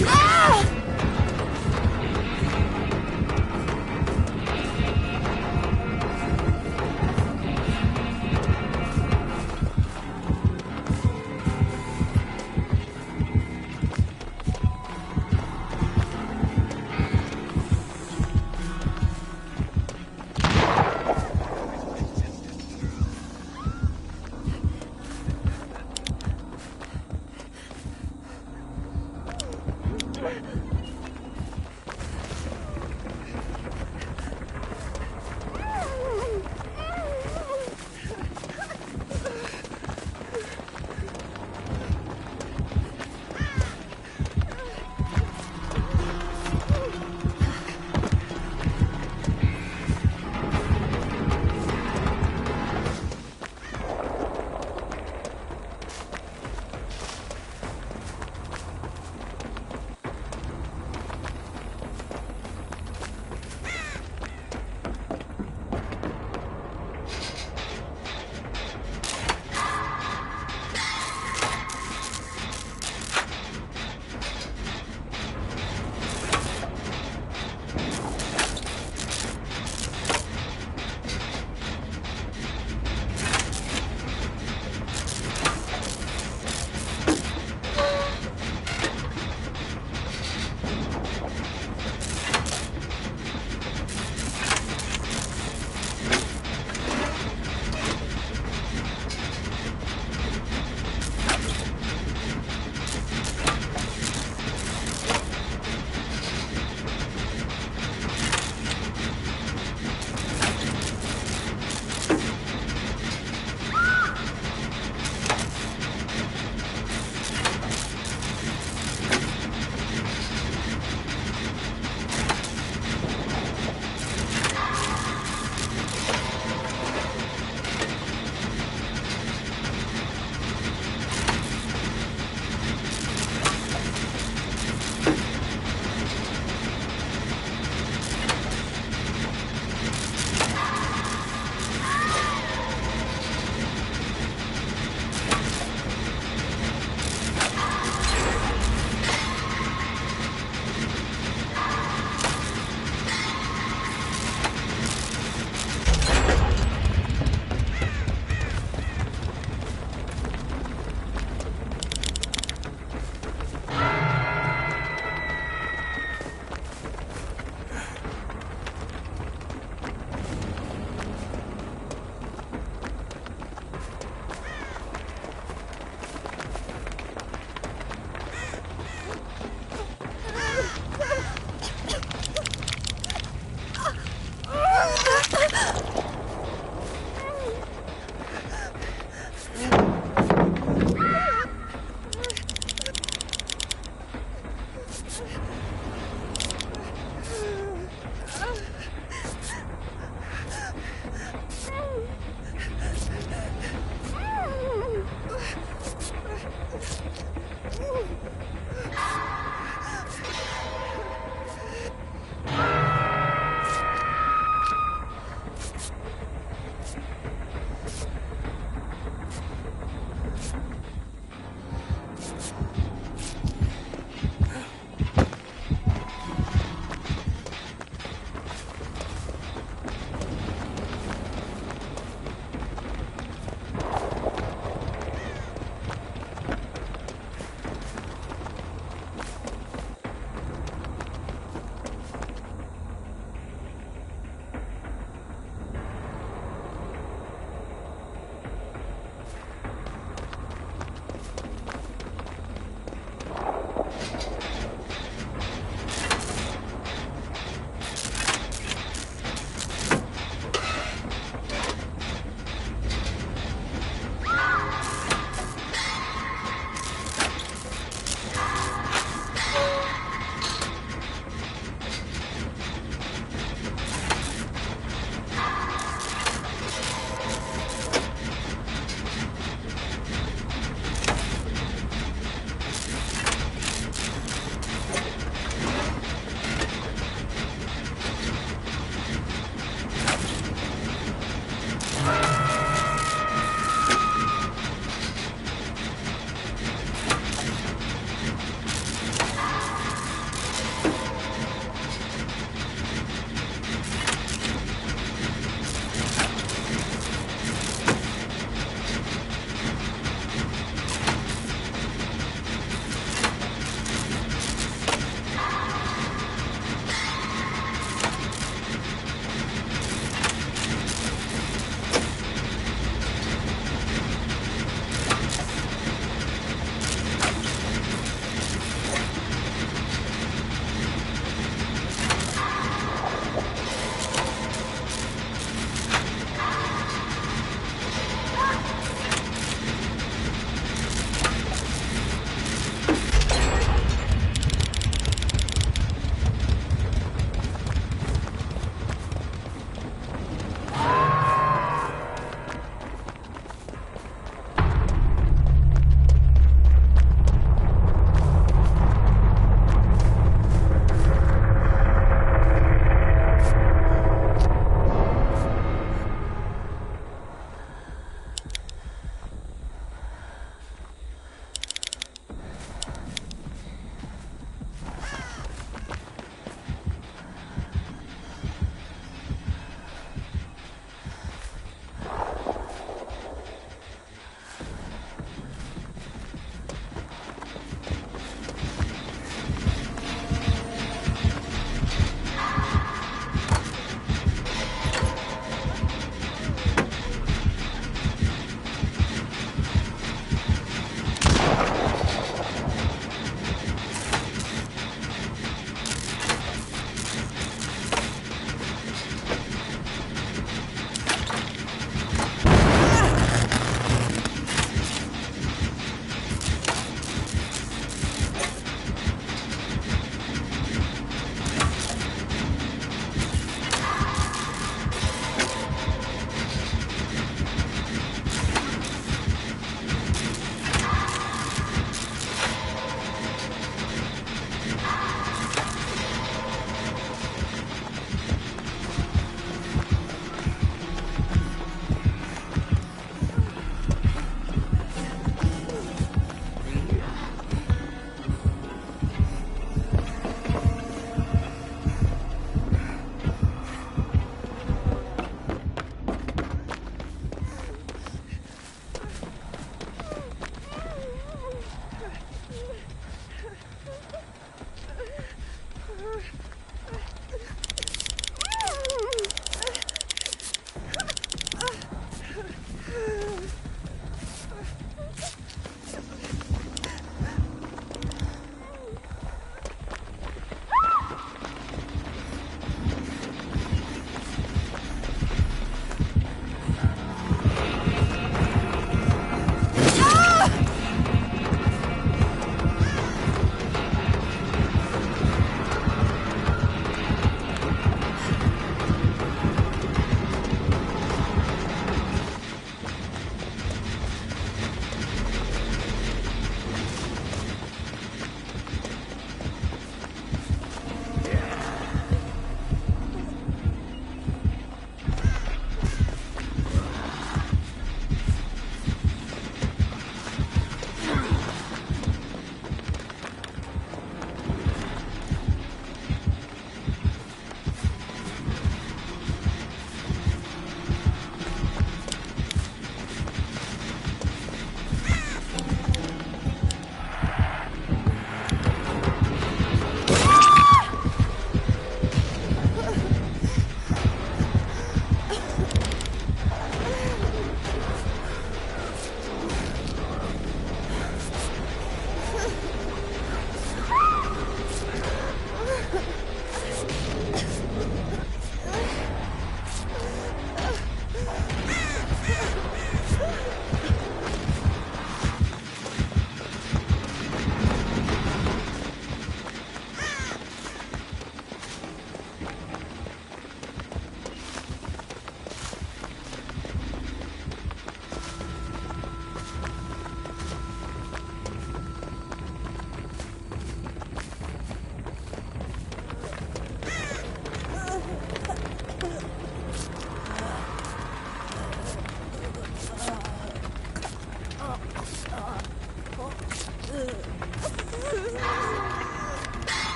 Ah!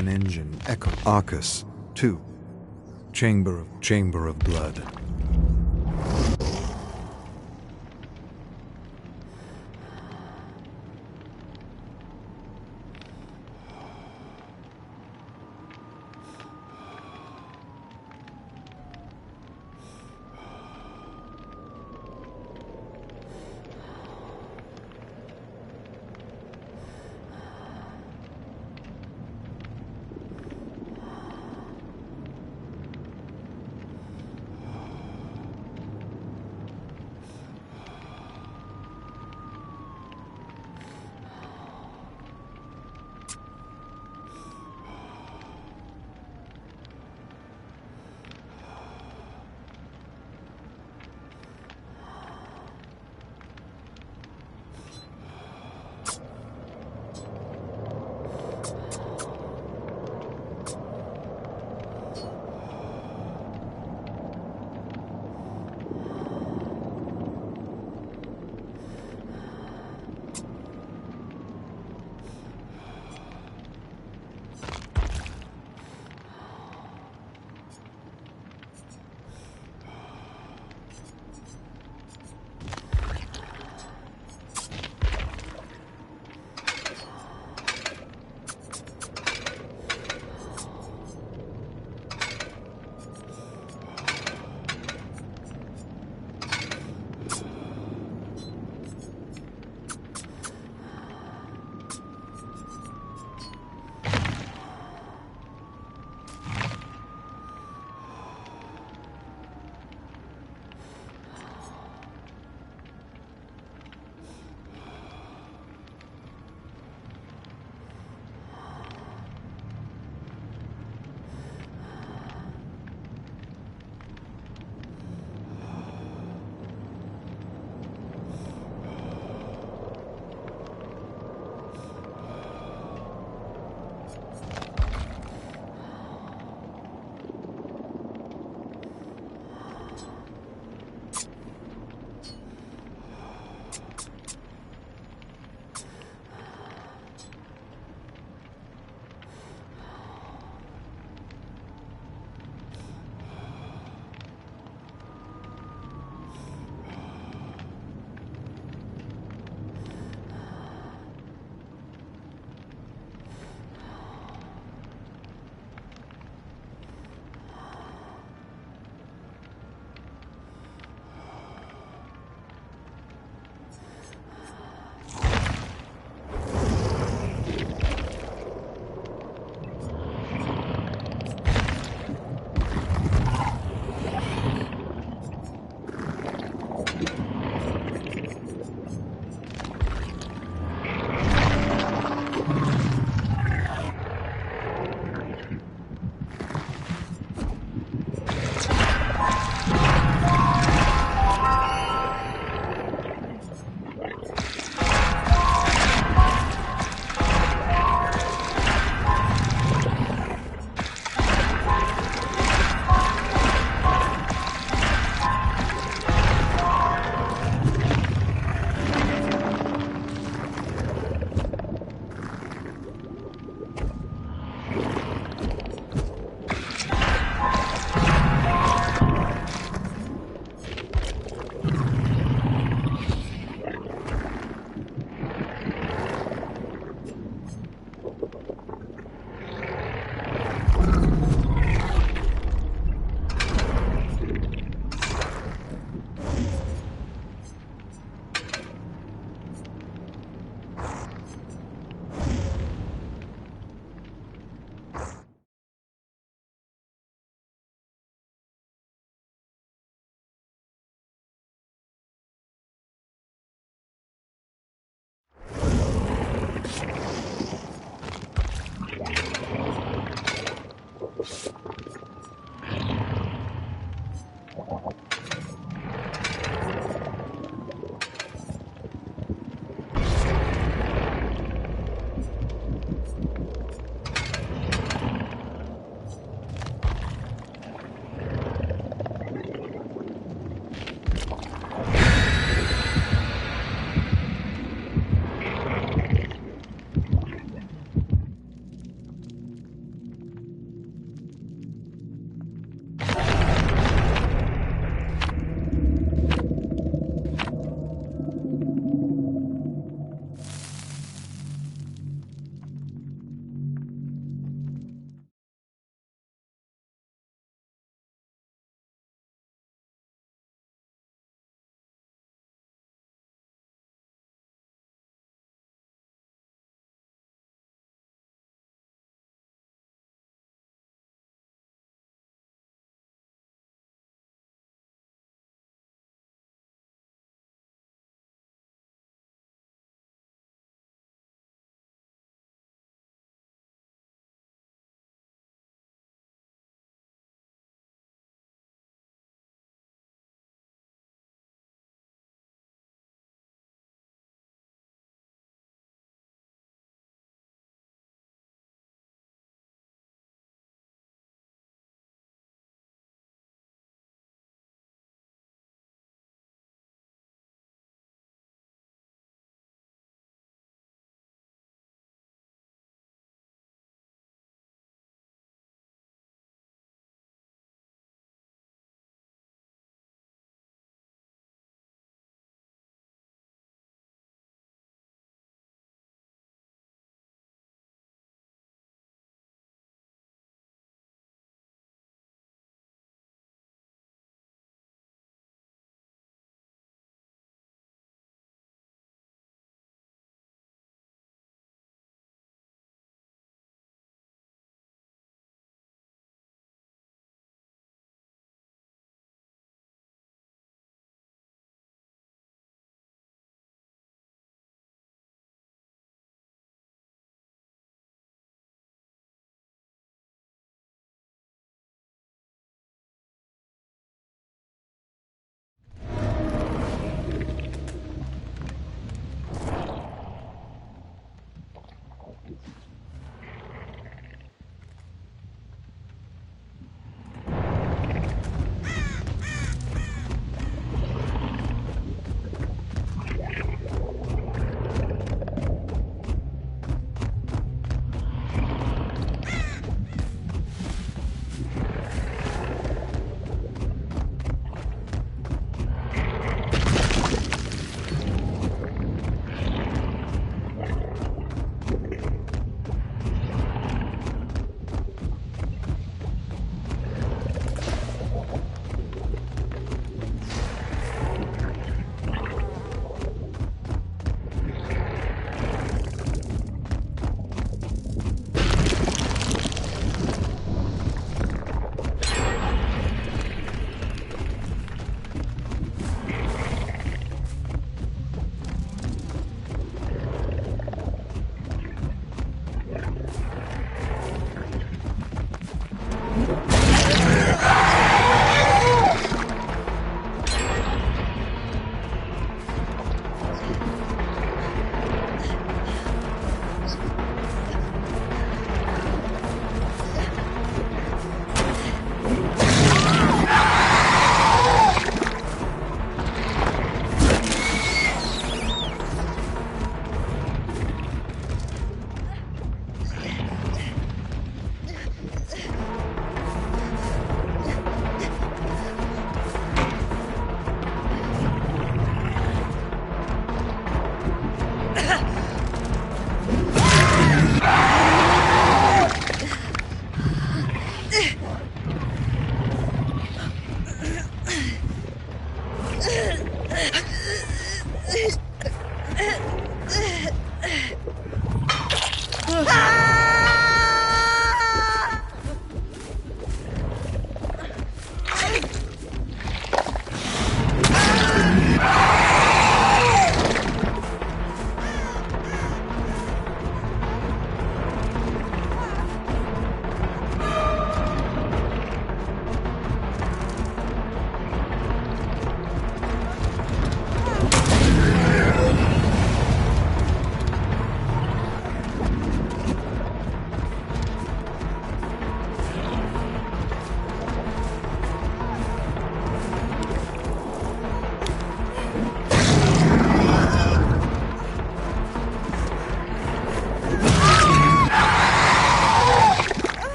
An engine echoed. Arcus 2. Chamber of blood.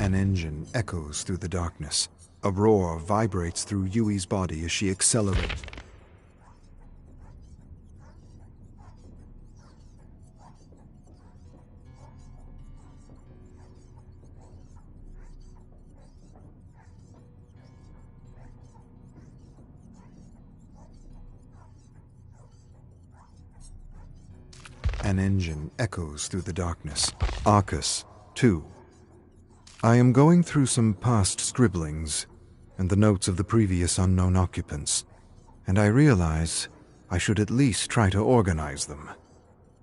An engine echoes through the darkness. A roar vibrates through Yui's body as she accelerates. An engine echoes through the darkness. Arcus 2. I am going through some past scribblings and the notes of the previous unknown occupants, and I realize I should at least try to organize them.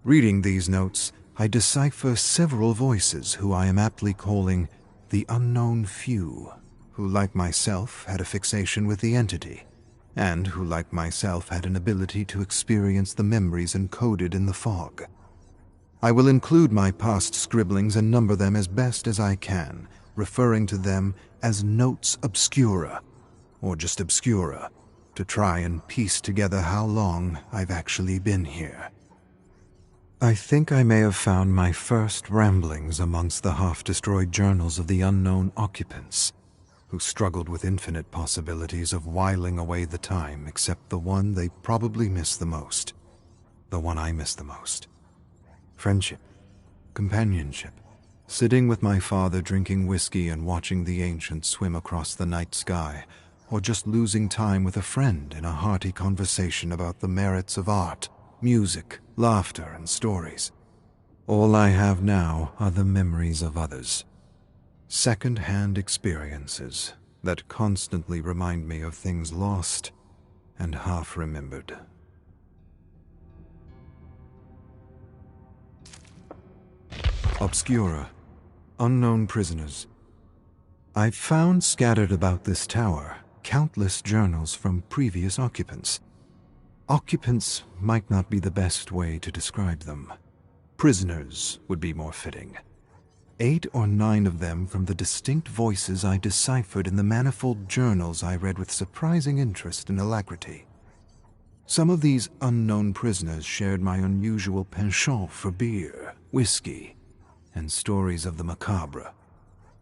Reading these notes, I decipher several voices who I am aptly calling the Unknown Few, who like myself had a fixation with the entity, and who like myself had an ability to experience the memories encoded in the fog. I will include my past scribblings and number them as best as I can, referring to them as Notes Obscura, or just Obscura, to try and piece together how long I've actually been here. I think I may have found my first ramblings amongst the half-destroyed journals of the unknown occupants, who struggled with infinite possibilities of whiling away the time except the one they probably miss the most. The one I miss the most. Friendship, companionship, sitting with my father drinking whiskey and watching the ancients swim across the night sky, or just losing time with a friend in a hearty conversation about the merits of art, music, laughter, and stories. All I have now are the memories of others. Second-hand experiences that constantly remind me of things lost and half-remembered. Obscura. Unknown prisoners. I've found scattered about this tower countless journals from previous occupants. Occupants might not be the best way to describe them. Prisoners would be more fitting. 8 or 9 of them from the distinct voices I deciphered in the manifold journals I read with surprising interest and alacrity. Some of these unknown prisoners shared my unusual penchant for beer, whiskey, and stories of the macabre.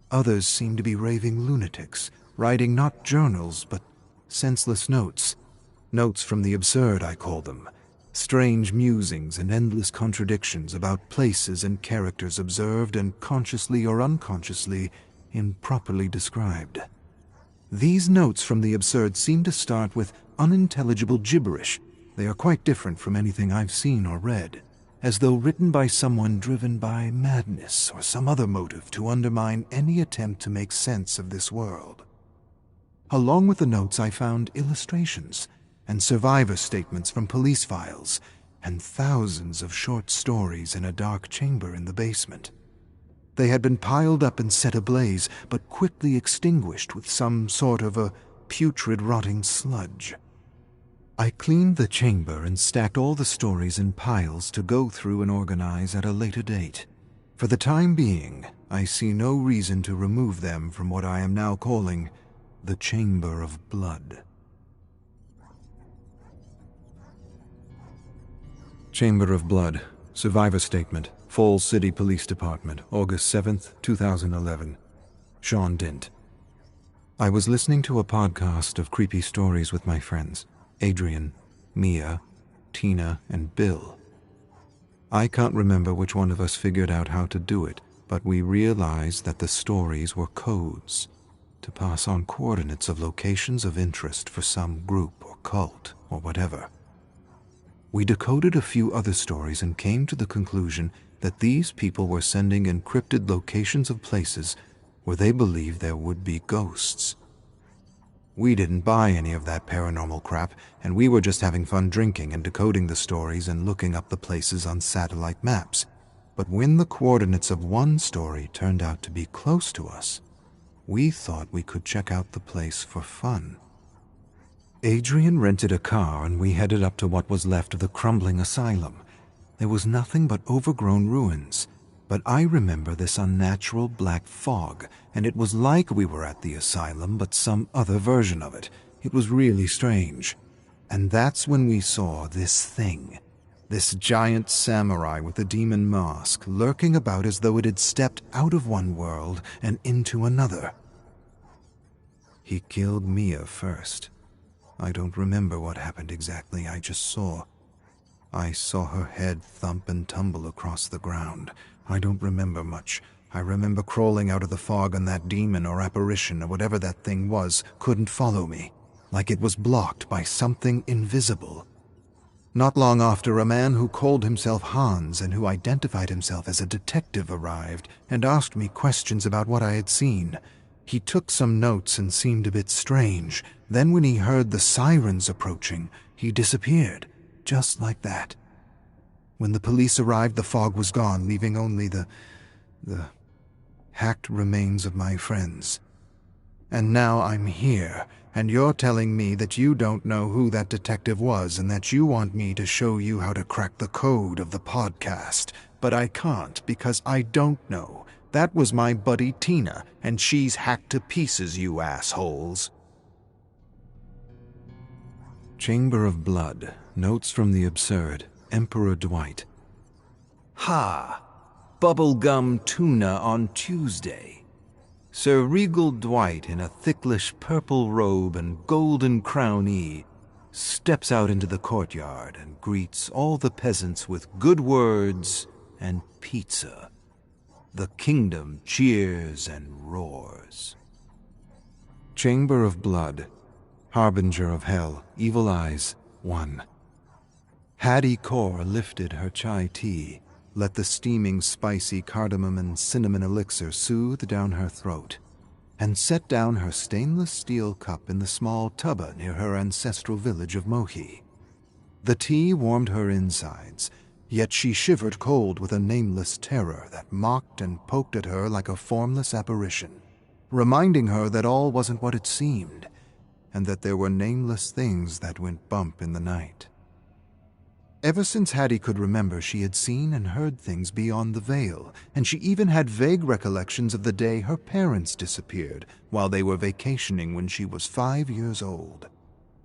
Others seemed to be raving lunatics, writing not journals but senseless notes. Notes from the absurd, I call them. Strange musings and endless contradictions about places and characters observed and consciously or unconsciously improperly described. These notes from the absurd seem to start with unintelligible gibberish. They are quite different from anything I've seen or read, as though written by someone driven by madness or some other motive to undermine any attempt to make sense of this world. Along with the notes I found illustrations and survivor statements from police files, and thousands of short stories in a dark chamber in the basement. They had been piled up and set ablaze, but quickly extinguished with some sort of a putrid rotting sludge. I cleaned the chamber and stacked all the stories in piles to go through and organize at a later date. For the time being, I see no reason to remove them from what I am now calling the Chamber of Blood. Chamber of Blood, Survivor Statement, Falls City Police Department, August 7th, 2011. Sean Dint. I was listening to a podcast of creepy stories with my friends, Adrian, Mia, Tina, and Bill. I can't remember which one of us figured out how to do it, but we realized that the stories were codes to pass on coordinates of locations of interest for some group or cult or whatever. We decoded a few other stories and came to the conclusion that these people were sending encrypted locations of places where they believed there would be ghosts. We didn't buy any of that paranormal crap, and we were just having fun drinking and decoding the stories and looking up the places on satellite maps. But when the coordinates of one story turned out to be close to us, we thought we could check out the place for fun. Adrian rented a car and we headed up to what was left of the crumbling asylum. There was nothing but overgrown ruins, but I remember this unnatural black fog, and it was like we were at the asylum, but some other version of it. It was really strange. And that's when we saw this thing, this giant samurai with a demon mask, lurking about as though it had stepped out of one world and into another. He killed Mia first. I don't remember what happened exactly, I just saw. I saw her head thump and tumble across the ground. I don't remember much. I remember crawling out of the fog and that demon or apparition or whatever that thing was couldn't follow me, like it was blocked by something invisible. Not long after, a man who called himself Hans and who identified himself as a detective arrived and asked me questions about what I had seen. He took some notes and seemed a bit strange. Then when he heard the sirens approaching, he disappeared, just like that. When the police arrived, the fog was gone, leaving only the hacked remains of my friends. And now I'm here, and you're telling me that you don't know who that detective was and that you want me to show you how to crack the code of the podcast. But I can't because I don't know. That was my buddy Tina, and she's hacked to pieces, you assholes. Chamber of Blood, Notes from the Absurd, Emperor Dwight. Ha! Bubblegum tuna on Tuesday. Sir Regal Dwight in a thicklish purple robe and golden crownee steps out into the courtyard and greets all the peasants with good words and pizza. The kingdom cheers and roars. Chamber of Blood, Harbinger of Hell, Evil Eyes, 1. Hattie Kaur lifted her chai tea, let the steaming spicy cardamom and cinnamon elixir soothe down her throat, and set down her stainless steel cup in the small tubba near her ancestral village of Mohi. The tea warmed her insides, yet she shivered cold with a nameless terror that mocked and poked at her like a formless apparition, reminding her that all wasn't what it seemed, and that there were nameless things that went bump in the night. Ever since Hattie could remember, she had seen and heard things beyond the veil, and she even had vague recollections of the day her parents disappeared while they were vacationing when she was 5 years old.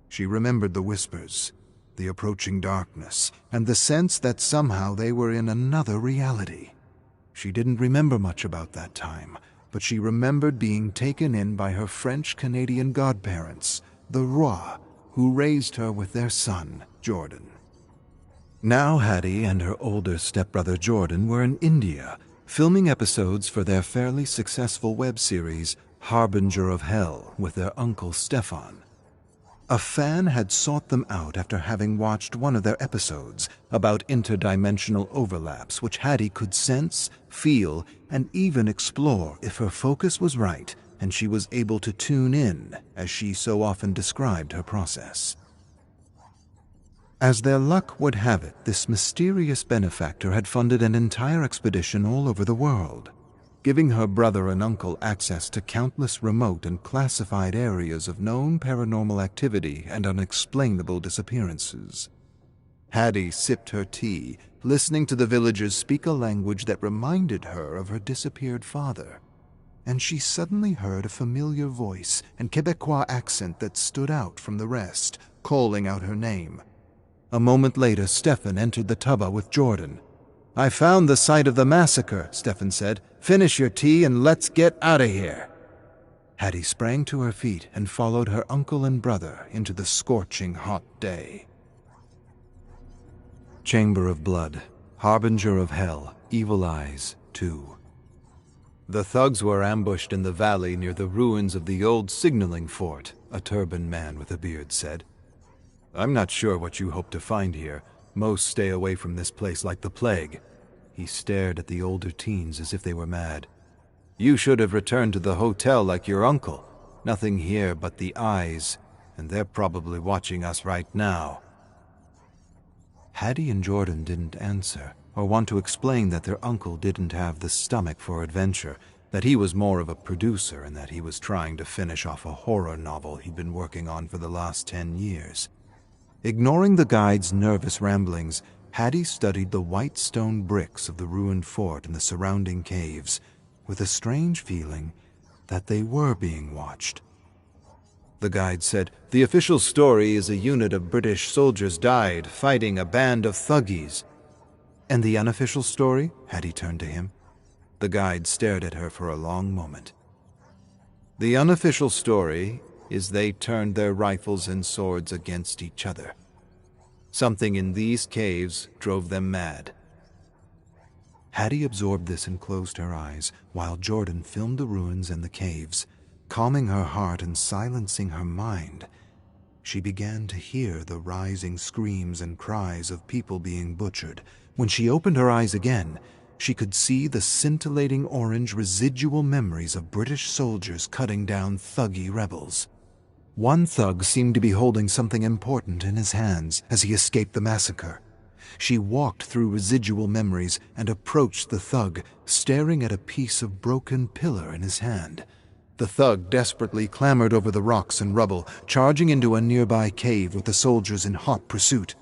She remembered the whispers, the approaching darkness, and the sense that somehow they were in another reality. She didn't remember much about that time, but she remembered being taken in by her French-Canadian godparents, the Roy, who raised her with their son, Jordan. Now Hattie and her older stepbrother Jordan were in India, filming episodes for their fairly successful web series, Harbinger of Hell, with their uncle Stefan. A fan had sought them out after having watched one of their episodes about interdimensional overlaps which Hattie could sense, feel, and even explore if her focus was right and she was able to tune in, as she so often described her process. As their luck would have it, this mysterious benefactor had funded an entire expedition all over the world, giving her brother and uncle access to countless remote and classified areas of known paranormal activity and unexplainable disappearances. Hattie sipped her tea, listening to the villagers speak a language that reminded her of her disappeared father, and she suddenly heard a familiar voice and Quebecois accent that stood out from the rest, calling out her name. A moment later, Stefan entered the tubba with Jordan. "I found the site of the massacre," Stefan said. "Finish your tea and let's get out of here." Hattie sprang to her feet and followed her uncle and brother into the scorching hot day. Chamber of Blood, Harbinger of Hell, Evil Eyes 2. The thugs were ambushed in the valley near the ruins of the old signaling fort, a turbaned man with a beard said. "I'm not sure what you hope to find here. Most stay away from this place like the plague." He stared at the older teens as if they were mad. "You should have returned to the hotel like your uncle. Nothing here but the eyes, and they're probably watching us right now." Hattie and Jordan didn't answer, or want to explain that their uncle didn't have the stomach for adventure, that he was more of a producer and that he was trying to finish off a horror novel he'd been working on for the last 10 years. Ignoring the guide's nervous ramblings, Hattie studied the white stone bricks of the ruined fort and the surrounding caves, with a strange feeling that they were being watched. The guide said, "The official story is a unit of British soldiers died fighting a band of thuggies." "And the unofficial story?" Hattie turned to him. The guide stared at her for a long moment. "The unofficial story is they turned their rifles and swords against each other. Something in these caves drove them mad." Hattie absorbed this and closed her eyes, while Jordan filmed the ruins and the caves, calming her heart and silencing her mind. She began to hear the rising screams and cries of people being butchered. When she opened her eyes again, she could see the scintillating orange residual memories of British soldiers cutting down thuggy rebels. One thug seemed to be holding something important in his hands as he escaped the massacre. She walked through residual memories and approached the thug, staring at a piece of broken pillar in his hand. The thug desperately clambered over the rocks and rubble, charging into a nearby cave with the soldiers in hot pursuit.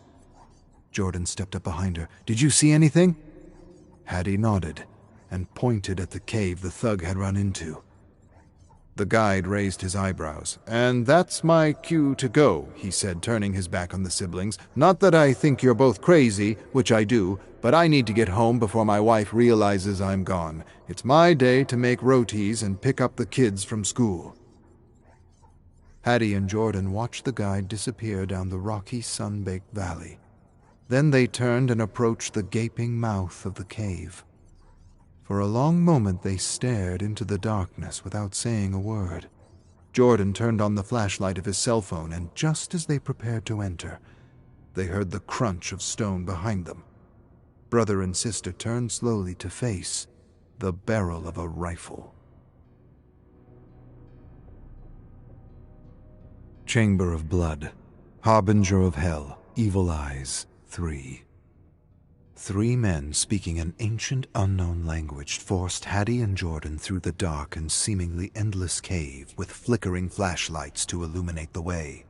Jordan stepped up behind her. "Did you see anything?" Hattie nodded and pointed at the cave the thug had run into. The guide raised his eyebrows. "And that's my cue to go," he said, turning his back on the siblings. "Not that I think you're both crazy, which I do, but I need to get home before my wife realizes I'm gone. It's my day to make rotis and pick up the kids from school." Hattie and Jordan watched the guide disappear down the rocky, sun-baked valley. Then they turned and approached the gaping mouth of the cave. For a long moment they stared into the darkness without saying a word. Jordan turned on the flashlight of his cell phone, and just as they prepared to enter, they heard the crunch of stone behind them. Brother and sister turned slowly to face the barrel of a rifle. Chamber of Blood, Harbinger of Hell, Evil Eyes 3. 3 men speaking an ancient unknown language forced Hattie and Jordan through the dark and seemingly endless cave with flickering flashlights to illuminate the way.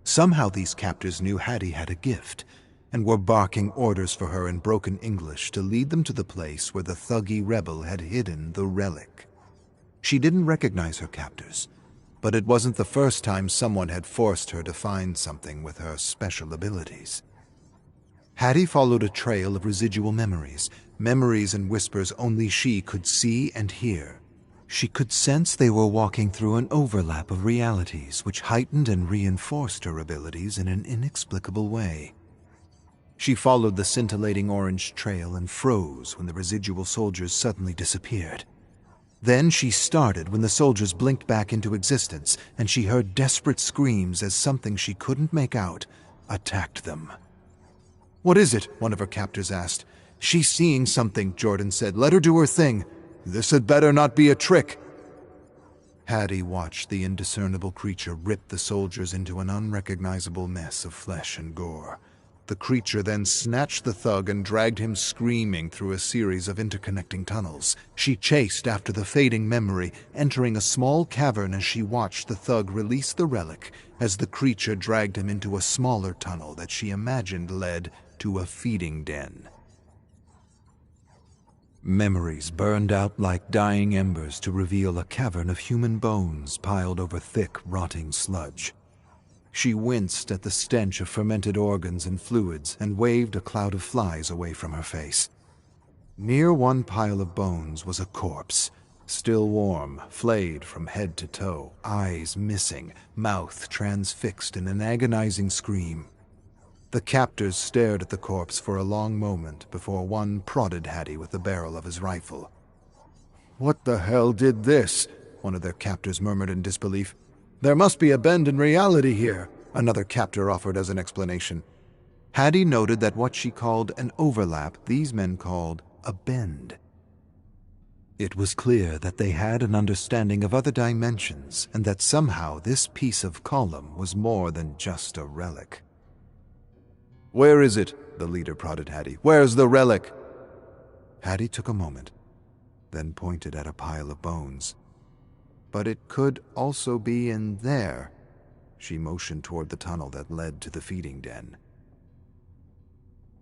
Somehow these captors knew Hattie had a gift, and were barking orders for her in broken English to lead them to the place where the thuggy rebel had hidden the relic. She didn't recognize her captors, but it wasn't the first time someone had forced her to find something with her special abilities. Hattie followed a trail of residual memories and whispers only she could see and hear. She could sense they were walking through an overlap of realities which heightened and reinforced her abilities in an inexplicable way. She followed the scintillating orange trail and froze when the residual soldiers suddenly disappeared. Then she started when the soldiers blinked back into existence, and she heard desperate screams as something she couldn't make out attacked them. "What is it?" one of her captors asked. "She's seeing something," Jordan said. "Let her do her thing. This had better not be a trick." Hattie watched the indiscernible creature rip the soldiers into an unrecognizable mess of flesh and gore. The creature then snatched the thug and dragged him screaming through a series of interconnecting tunnels. She chased after the fading memory, entering a small cavern as she watched the thug release the relic as the creature dragged him into a smaller tunnel that she imagined led to a feeding den. Memories burned out like dying embers to reveal a cavern of human bones piled over thick, rotting sludge. She winced at the stench of fermented organs and fluids and waved a cloud of flies away from her face. Near one pile of bones was a corpse, still warm, flayed from head to toe, eyes missing, mouth transfixed in an agonizing scream. The captors stared at the corpse for a long moment before one prodded Hattie with the barrel of his rifle. "What the hell did this?" one of their captors murmured in disbelief. "There must be a bend in reality here," another captor offered as an explanation. Hattie noted that what she called an overlap, these men called a bend. It was clear that they had an understanding of other dimensions and that somehow this piece of column was more than just a relic. "Where is it?" the leader prodded Hattie. "Where's the relic?" Hattie took a moment, then pointed at a pile of bones. "But it could also be in there." She motioned toward the tunnel that led to the feeding den.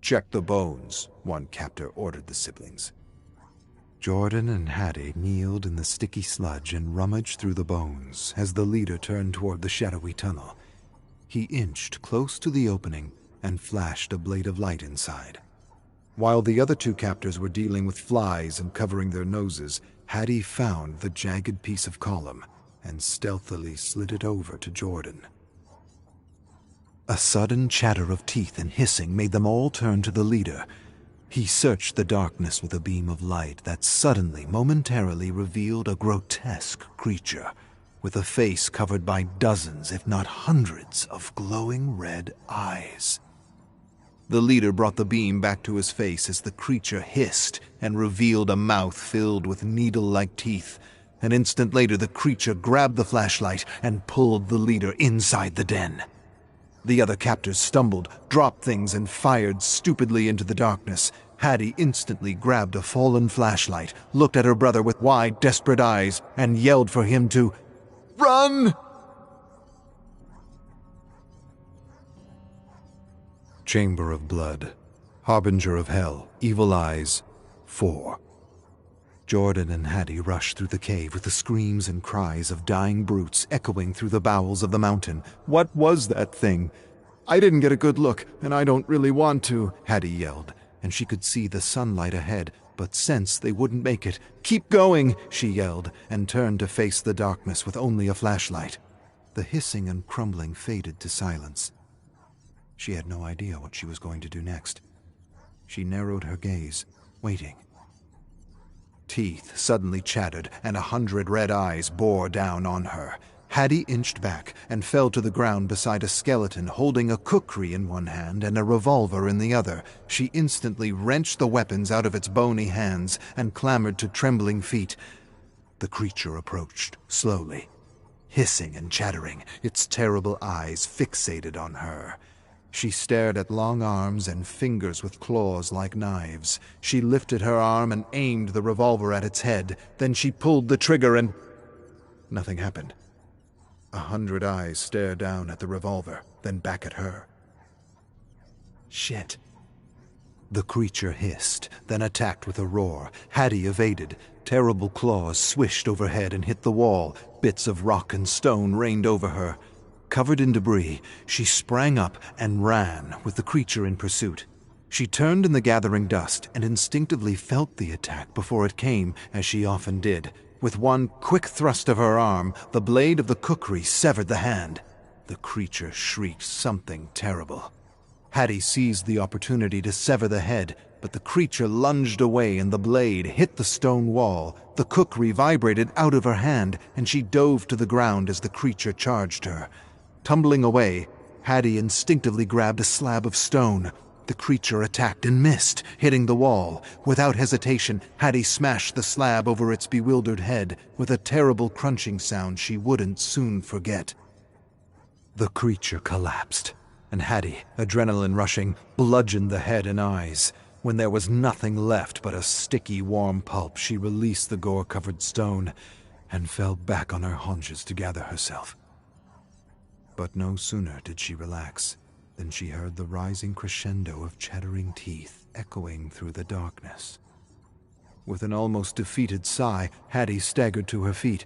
"Check the bones," one captor ordered the siblings. Jordan and Hattie kneeled in the sticky sludge and rummaged through the bones as the leader turned toward the shadowy tunnel. He inched close to the opening and flashed a blade of light inside. While the other two captors were dealing with flies and covering their noses, Hattie found the jagged piece of column and stealthily slid it over to Jordan. A sudden chatter of teeth and hissing made them all turn to the leader. He searched the darkness with a beam of light that suddenly, momentarily revealed a grotesque creature with a face covered by dozens, if not hundreds, of glowing red eyes. The leader brought the beam back to his face as the creature hissed and revealed a mouth filled with needle-like teeth. An instant later, the creature grabbed the flashlight and pulled the leader inside the den. The other captors stumbled, dropped things, and fired stupidly into the darkness. Hattie instantly grabbed a fallen flashlight, looked at her brother with wide, desperate eyes, and yelled for him to run! Chamber of Blood, Harbinger of Hell, Evil Eyes, 4. Jordan and Hattie rushed through the cave with the screams and cries of dying brutes echoing through the bowels of the mountain. "What was that thing?" "I didn't get a good look, and I don't really want to," Hattie yelled, and she could see the sunlight ahead, but sensed they wouldn't make it. "Keep going," she yelled, and turned to face the darkness with only a flashlight. The hissing and crumbling faded to silence. She had no idea what she was going to do next. She narrowed her gaze, waiting. Teeth suddenly chattered, and 100 red eyes bore down on her. Hattie inched back and fell to the ground beside a skeleton holding a kukri in one hand and a revolver in the other. She instantly wrenched the weapons out of its bony hands and clambered to trembling feet. The creature approached, slowly, hissing and chattering, its terrible eyes fixated on her. She stared at long arms and fingers with claws like knives. She lifted her arm and aimed the revolver at its head. Then she pulled the trigger and nothing happened. 100 eyes stared down at the revolver, then back at her. Shit. The creature hissed, then attacked with a roar. Hattie evaded. Terrible claws swished overhead and hit the wall. Bits of rock and stone rained over her. Covered in debris, she sprang up and ran, with the creature in pursuit. She turned in the gathering dust and instinctively felt the attack before it came, as she often did. With one quick thrust of her arm, the blade of the kukri severed the hand. The creature shrieked something terrible. Hattie seized the opportunity to sever the head, but the creature lunged away and the blade hit the stone wall. The kukri vibrated out of her hand, and she dove to the ground as the creature charged her. Tumbling away, Hattie instinctively grabbed a slab of stone. The creature attacked and missed, hitting the wall. Without hesitation, Hattie smashed the slab over its bewildered head, with a terrible crunching sound she wouldn't soon forget. The creature collapsed, and Hattie, adrenaline rushing, bludgeoned the head and eyes. When there was nothing left but a sticky, warm pulp, she released the gore-covered stone and fell back on her haunches to gather herself. But no sooner did she relax than she heard the rising crescendo of chattering teeth echoing through the darkness. With an almost defeated sigh, Hattie staggered to her feet.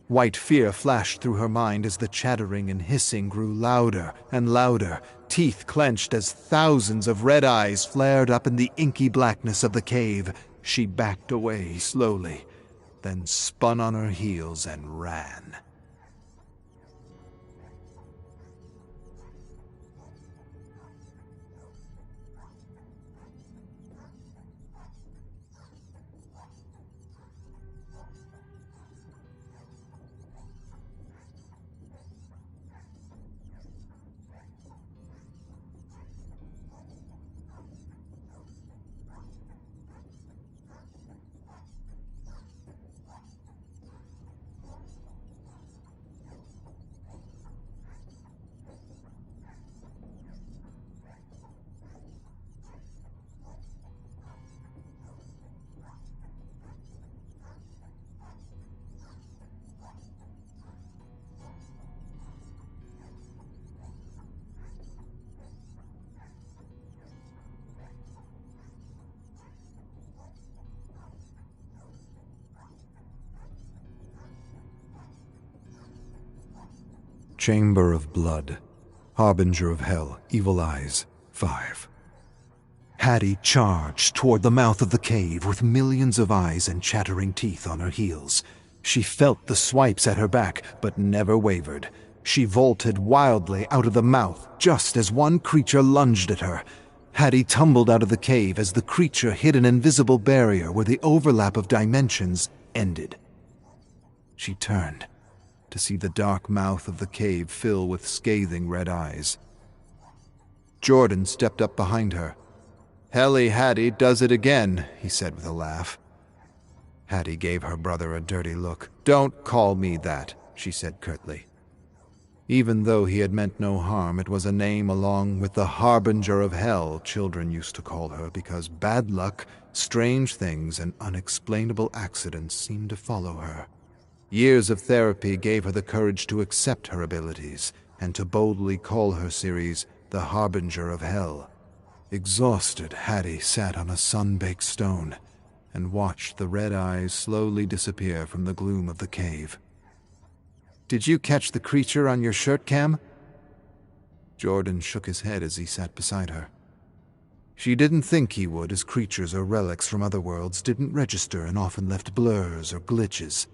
White fear flashed through her mind as the chattering and hissing grew louder and louder. Teeth clenched as thousands of red eyes flared up in the inky blackness of the cave. She backed away slowly, then spun on her heels and ran. Chamber of Blood, Harbinger of Hell, Evil Eyes, 5. Hattie charged toward the mouth of the cave with millions of eyes and chattering teeth on her heels. She felt the swipes at her back, but never wavered. She vaulted wildly out of the mouth just as one creature lunged at her. Hattie tumbled out of the cave as the creature hit an invisible barrier where the overlap of dimensions ended. She turned to see the dark mouth of the cave fill with scathing red eyes. Jordan stepped up behind her. "Helly Hattie does it again," he said with a laugh. Hattie gave her brother a dirty look. "Don't call me that," she said curtly. Even though he had meant no harm, it was a name along with the Harbinger of Hell children used to call her because bad luck, strange things, and unexplainable accidents seemed to follow her. Years of therapy gave her the courage to accept her abilities and to boldly call her series the Harbinger of Hell. Exhausted, Hattie sat on a sun-baked stone and watched the red eyes slowly disappear from the gloom of the cave. "Did you catch the creature on your shirt cam?" Jordan shook his head as he sat beside her. She didn't think he would, as creatures or relics from other worlds didn't register and often left blurs or glitches.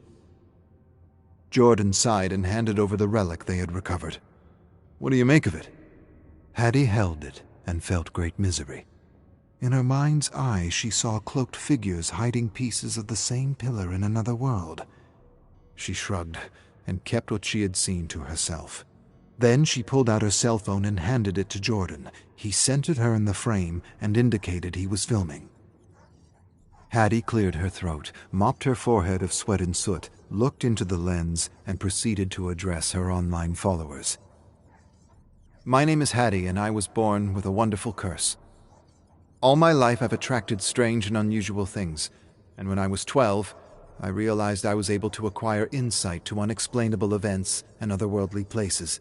Jordan sighed and handed over the relic they had recovered. "What do you make of it?" Hattie held it and felt great misery. In her mind's eye, she saw cloaked figures hiding pieces of the same pillar in another world. She shrugged and kept what she had seen to herself. Then she pulled out her cell phone and handed it to Jordan. He centered her in the frame and indicated he was filming. Hattie cleared her throat, mopped her forehead of sweat and soot, looked into the lens, and proceeded to address her online followers. "My name is Hattie, and I was born with a wonderful curse. All my life I've attracted strange and unusual things, and when I was 12, I realized I was able to acquire insight to unexplainable events and otherworldly places."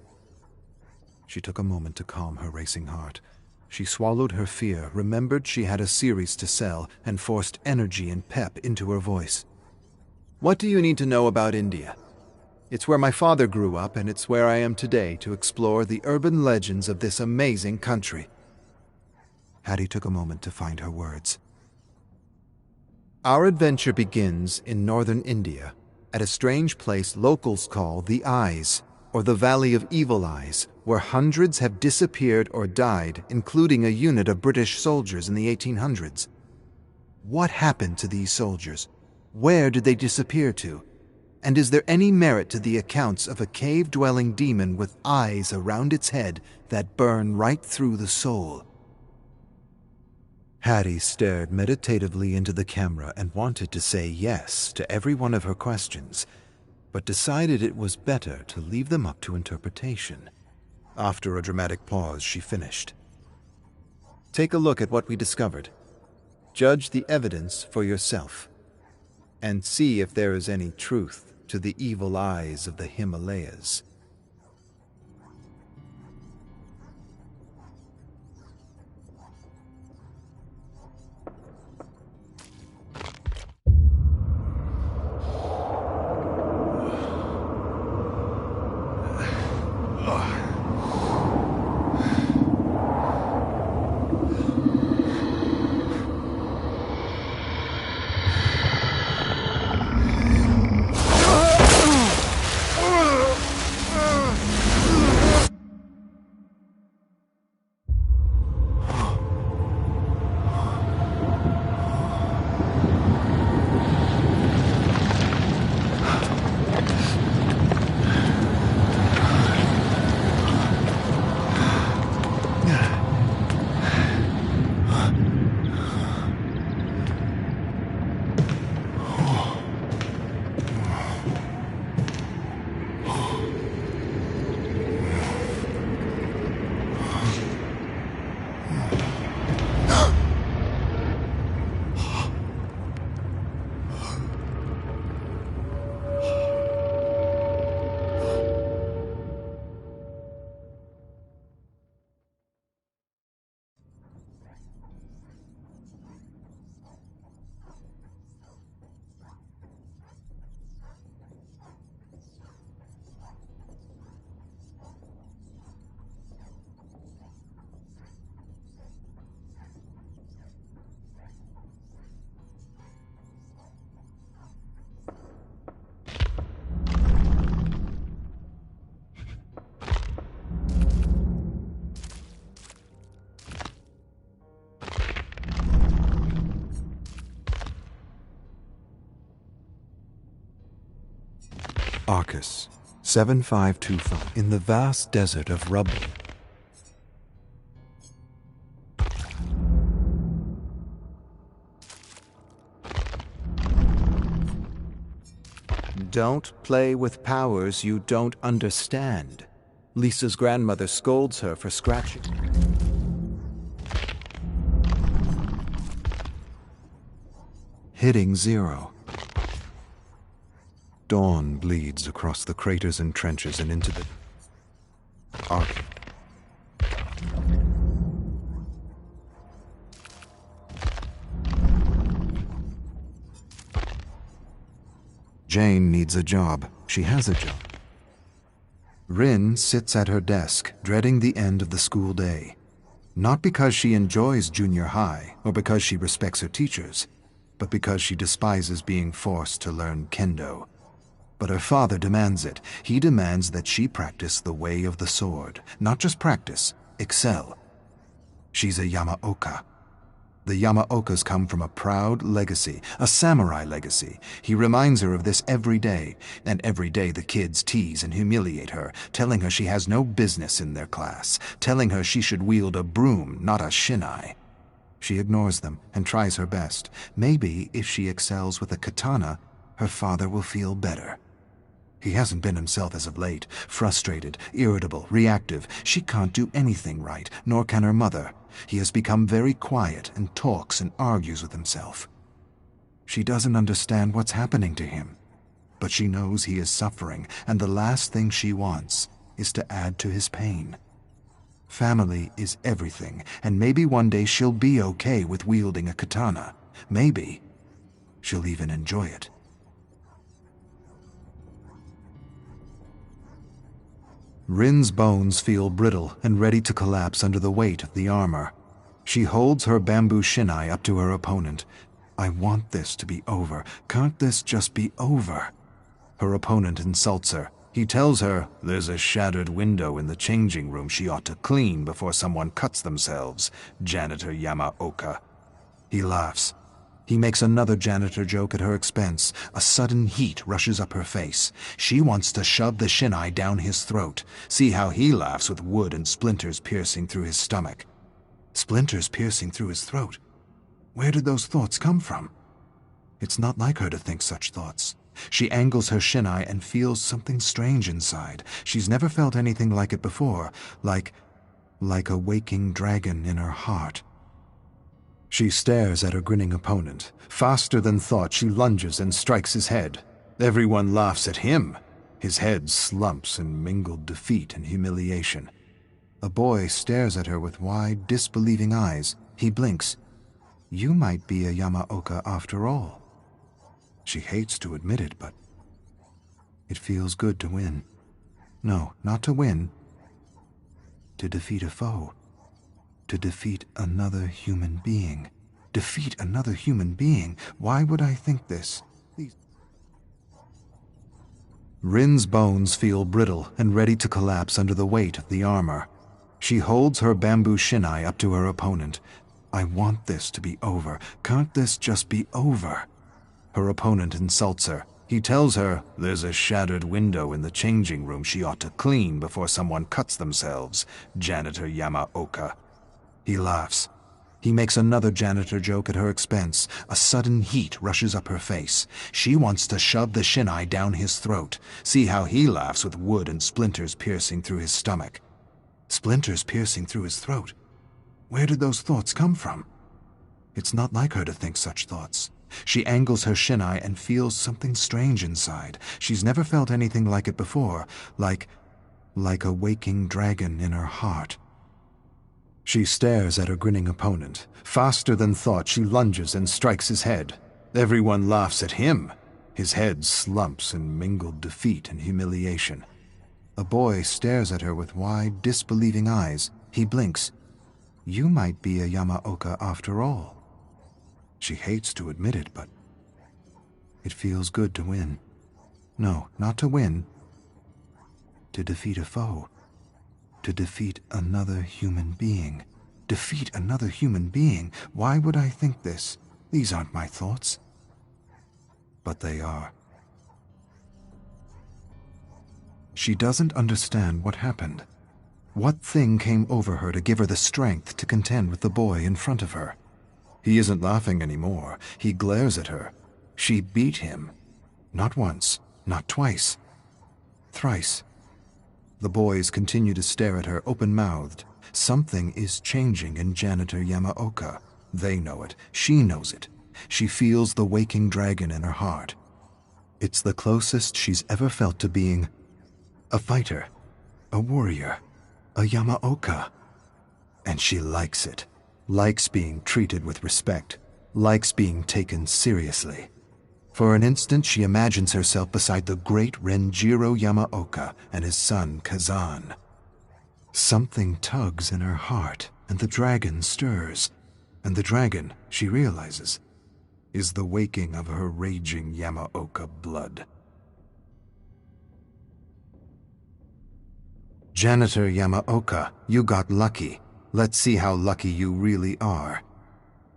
She took a moment to calm her racing heart. She swallowed her fear, remembered she had a series to sell, and forced energy and pep into her voice. "What do you need to know about India? It's where my father grew up, and it's where I am today to explore the urban legends of this amazing country." Hattie took a moment to find her words. "Our adventure begins in northern India, at a strange place locals call the Eyes, or the Valley of Evil Eyes, where hundreds have disappeared or died, including a unit of British soldiers in the 1800s. What happened to these soldiers? Where did they disappear to? And is there any merit to the accounts of a cave-dwelling demon with eyes around its head that burn right through the soul?" Hattie stared meditatively into the camera and wanted to say yes to every one of her questions, but decided it was better to leave them up to interpretation. After a dramatic pause, she finished. "Take a look at what we discovered. Judge the evidence for yourself, and see if there is any truth to the evil eyes of the Himalayas." Arcus, 7525, in the vast desert of rubble. Don't play with powers you don't understand. Lisa's grandmother scolds her for scratching. Hitting zero. Dawn bleeds across the craters and trenches and into the arc. Jane needs a job. She has a job. Rin sits at her desk, dreading the end of the school day. Not because she enjoys junior high or because she respects her teachers, but because she despises being forced to learn kendo. But her father demands it. He demands that she practice the way of the sword. Not just practice, excel. She's a Yamaoka. The Yamaokas come from a proud legacy, a samurai legacy. He reminds her of this every day, and every day the kids tease and humiliate her, telling her she has no business in their class, telling her she should wield a broom, not a shinai. She ignores them and tries her best. Maybe if she excels with a katana, her father will feel better. He hasn't been himself as of late, frustrated, irritable, reactive. She can't do anything right, nor can her mother. He has become very quiet and talks and argues with himself. She doesn't understand what's happening to him, but she knows he is suffering, and the last thing she wants is to add to his pain. Family is everything, and maybe one day she'll be okay with wielding a katana. Maybe she'll even enjoy it. Rin's bones feel brittle and ready to collapse under the weight of the armor. She holds her bamboo shinai up to her opponent. I want this to be over. Can't this just be over? Her opponent insults her. He tells her there's a shattered window in the changing room she ought to clean before someone cuts themselves, Janitor Yamaoka. He laughs. He makes another janitor joke at her expense. A sudden heat rushes up her face. She wants to shove the shinai down his throat. See how he laughs with wood and splinters piercing through his stomach. Splinters piercing through his throat? Where did those thoughts come from? It's not like her to think such thoughts. She angles her shinai and feels something strange inside. She's never felt anything like it before, like a waking dragon in her heart. She stares at her grinning opponent. Faster than thought, she lunges and strikes his head. Everyone laughs at him. His head slumps in mingled defeat and humiliation. A boy stares at her with wide, disbelieving eyes. He blinks. You might be a Yamaoka after all. She hates to admit it, but it feels good to win. No, not to win. To defeat a foe. To defeat another human being. Defeat another human being? Why would I think this? Rin's bones feel brittle and ready to collapse under the weight of the armor. She holds her bamboo shinai up to her opponent. I want this to be over. Can't this just be over? Her opponent insults her. He tells her there's a shattered window in the changing room she ought to clean before someone cuts themselves, Janitor Yamaoka. He laughs. He makes another janitor joke at her expense. A sudden heat rushes up her face. She wants to shove the shinai down his throat. See how he laughs with wood and splinters piercing through his stomach. Splinters piercing through his throat? Where did those thoughts come from? It's not like her to think such thoughts. She angles her shinai and feels something strange inside. She's never felt anything like it before, like a waking dragon in her heart. She stares at her grinning opponent. Faster than thought, she lunges and strikes his head. Everyone laughs at him. His head slumps in mingled defeat and humiliation. A boy stares at her with wide, disbelieving eyes. He blinks. You might be a Yamaoka after all. She hates to admit it, but it feels good to win. No, not to win. To defeat a foe. To defeat another human being. Defeat another human being? Why would I think this? These aren't my thoughts. But they are. She doesn't understand what happened. What thing came over her to give her the strength to contend with the boy in front of her? He isn't laughing anymore. He glares at her. She beat him. Not once, not twice. Thrice. The boys continue to stare at her open-mouthed. Something is changing in Janitor Yamaoka. They know it. She knows it. She feels the waking dragon in her heart. It's the closest she's ever felt to being a fighter, a warrior, a Yamaoka. And she likes it. Likes being treated with respect. Likes being taken seriously. For an instant, she imagines herself beside the great Renjiro Yamaoka and his son Kazan. Something tugs in her heart, and the dragon stirs. And the dragon, she realizes, is the waking of her raging Yamaoka blood. Janitor Yamaoka, you got lucky. Let's see how lucky you really are.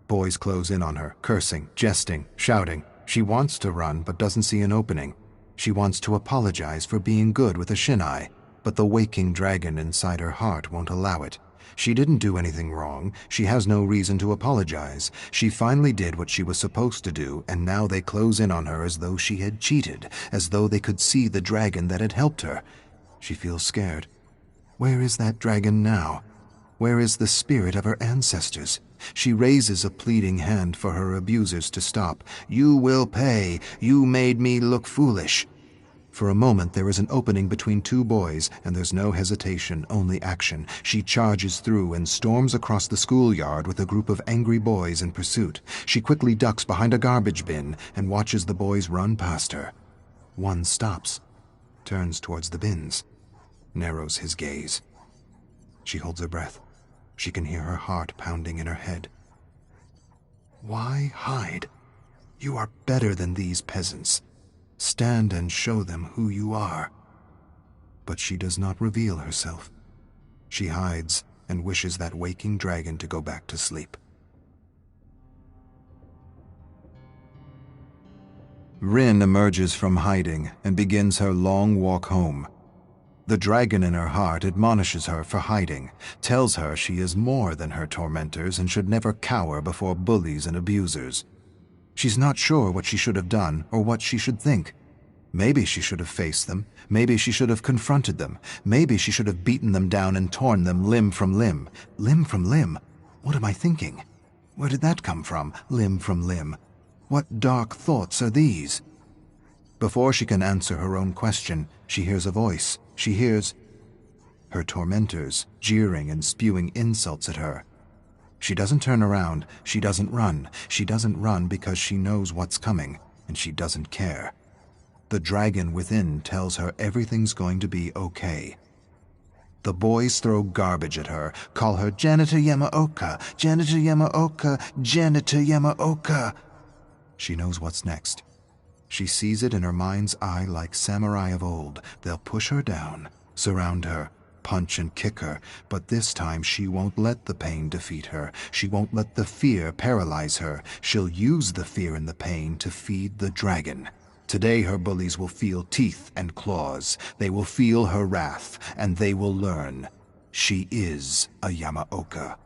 Boys close in on her, cursing, jesting, shouting. She wants to run, but doesn't see an opening. She wants to apologize for being good with a shinai, but the waking dragon inside her heart won't allow it. She didn't do anything wrong. She has no reason to apologize. She finally did what she was supposed to do, and now they close in on her as though she had cheated, as though they could see the dragon that had helped her. She feels scared. Where is that dragon now? Where is the spirit of her ancestors? She raises a pleading hand for her abusers to stop. You will pay. You made me look foolish. For a moment, there is an opening between two boys, and there's no hesitation, only action. She charges through and storms across the schoolyard with a group of angry boys in pursuit. She quickly ducks behind a garbage bin and watches the boys run past her. One stops, turns towards the bins, narrows his gaze. She holds her breath. She can hear her heart pounding in her head. Why hide? You are better than these peasants. Stand and show them who you are. But she does not reveal herself. She hides and wishes that waking dragon to go back to sleep. Rin emerges from hiding and begins her long walk home. The dragon in her heart admonishes her for hiding, tells her she is more than her tormentors and should never cower before bullies and abusers. She's not sure what she should have done or what she should think. Maybe she should have faced them. Maybe she should have confronted them. Maybe she should have beaten them down and torn them limb from limb. Limb from limb? What am I thinking? Where did that come from, limb from limb? What dark thoughts are these? Before she can answer her own question, she hears a voice. She hears her tormentors jeering and spewing insults at her. She doesn't turn around. She doesn't run. She doesn't run because she knows what's coming, and she doesn't care. The dragon within tells her everything's going to be okay. The boys throw garbage at her, call her Janitor Yamaoka, Janitor Yamaoka, Janitor Yamaoka. She knows what's next. She sees it in her mind's eye like samurai of old. They'll push her down, surround her, punch and kick her, but this time she won't let the pain defeat her. She won't let the fear paralyze her. She'll use the fear and the pain to feed the dragon. Today her bullies will feel teeth and claws. They will feel her wrath, and they will learn she is a Yamaoka.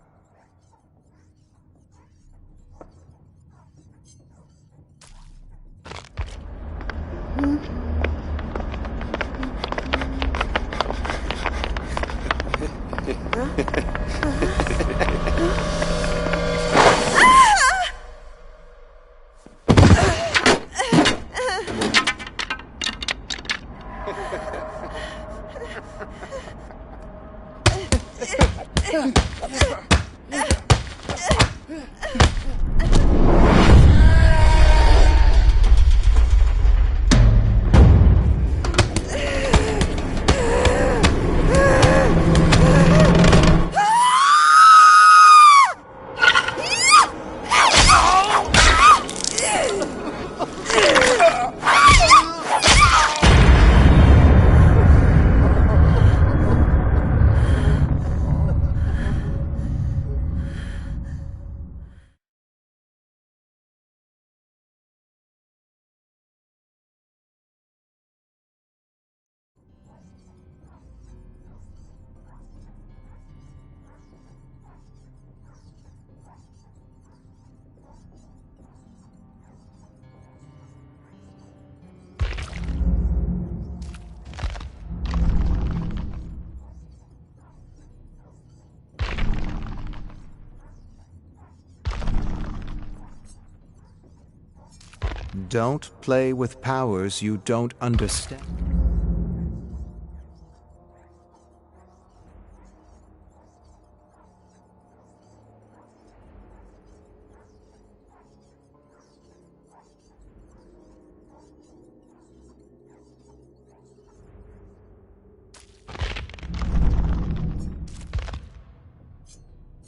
Don't play with powers you don't understand.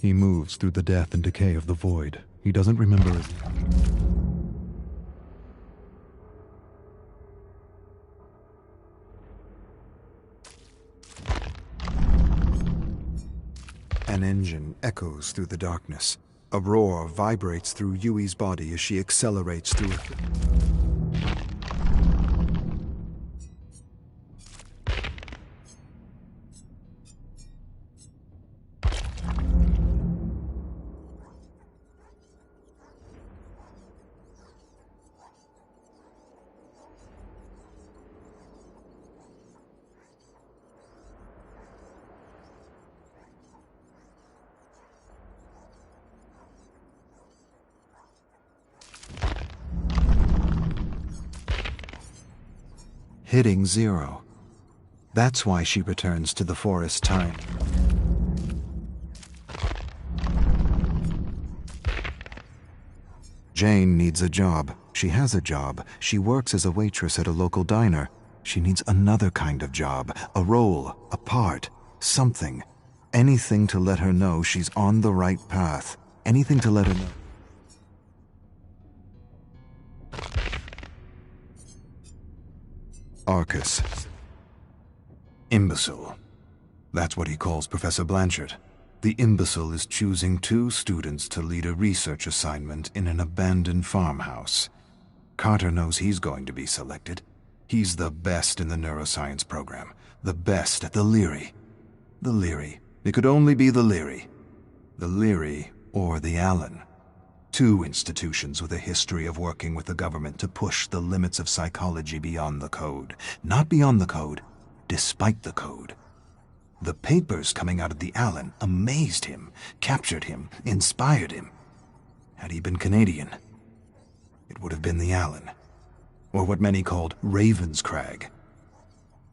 He moves through the death and decay of the void. He doesn't remember his... An engine echoes through the darkness. A roar vibrates through Yui's body as she accelerates through it. hitting zero. That's why she returns to the forest time. Jane needs a job. She has a job. She works as a waitress at a local diner. She needs another kind of job, a role, a part, something. Anything to let her know she's on the right path. Anything to let her know. Arcus. Imbecile. That's what he calls Professor Blanchard. The imbecile is choosing 2 students to lead a research assignment in an abandoned farmhouse. Carter knows he's going to be selected. He's the best in the neuroscience program, the best at the Leary. The Leary. It could only be the Leary. The Leary or the Allen. 2 institutions with a history of working with the government to push the limits of psychology beyond the code. Not beyond the code, despite the code. The papers coming out of the Allen amazed him, captured him, inspired him. Had he been Canadian, it would have been the Allen, or what many called Ravenscrag.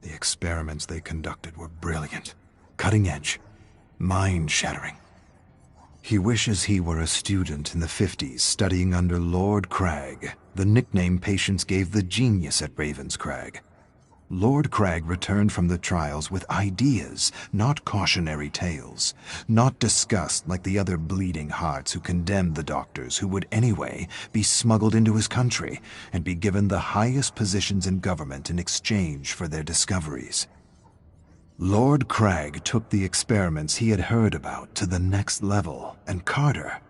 The experiments they conducted were brilliant, cutting edge, mind-shattering. He wishes he were a student in the 50s studying under Lord Crag, the nickname patients gave the genius at Ravenscrag. Lord Crag returned from the trials with ideas, not cautionary tales, not disgust like the other bleeding hearts who condemned the doctors who would anyway be smuggled into his country and be given the highest positions in government in exchange for their discoveries. Lord Crag took the experiments he had heard about to the next level, and Carter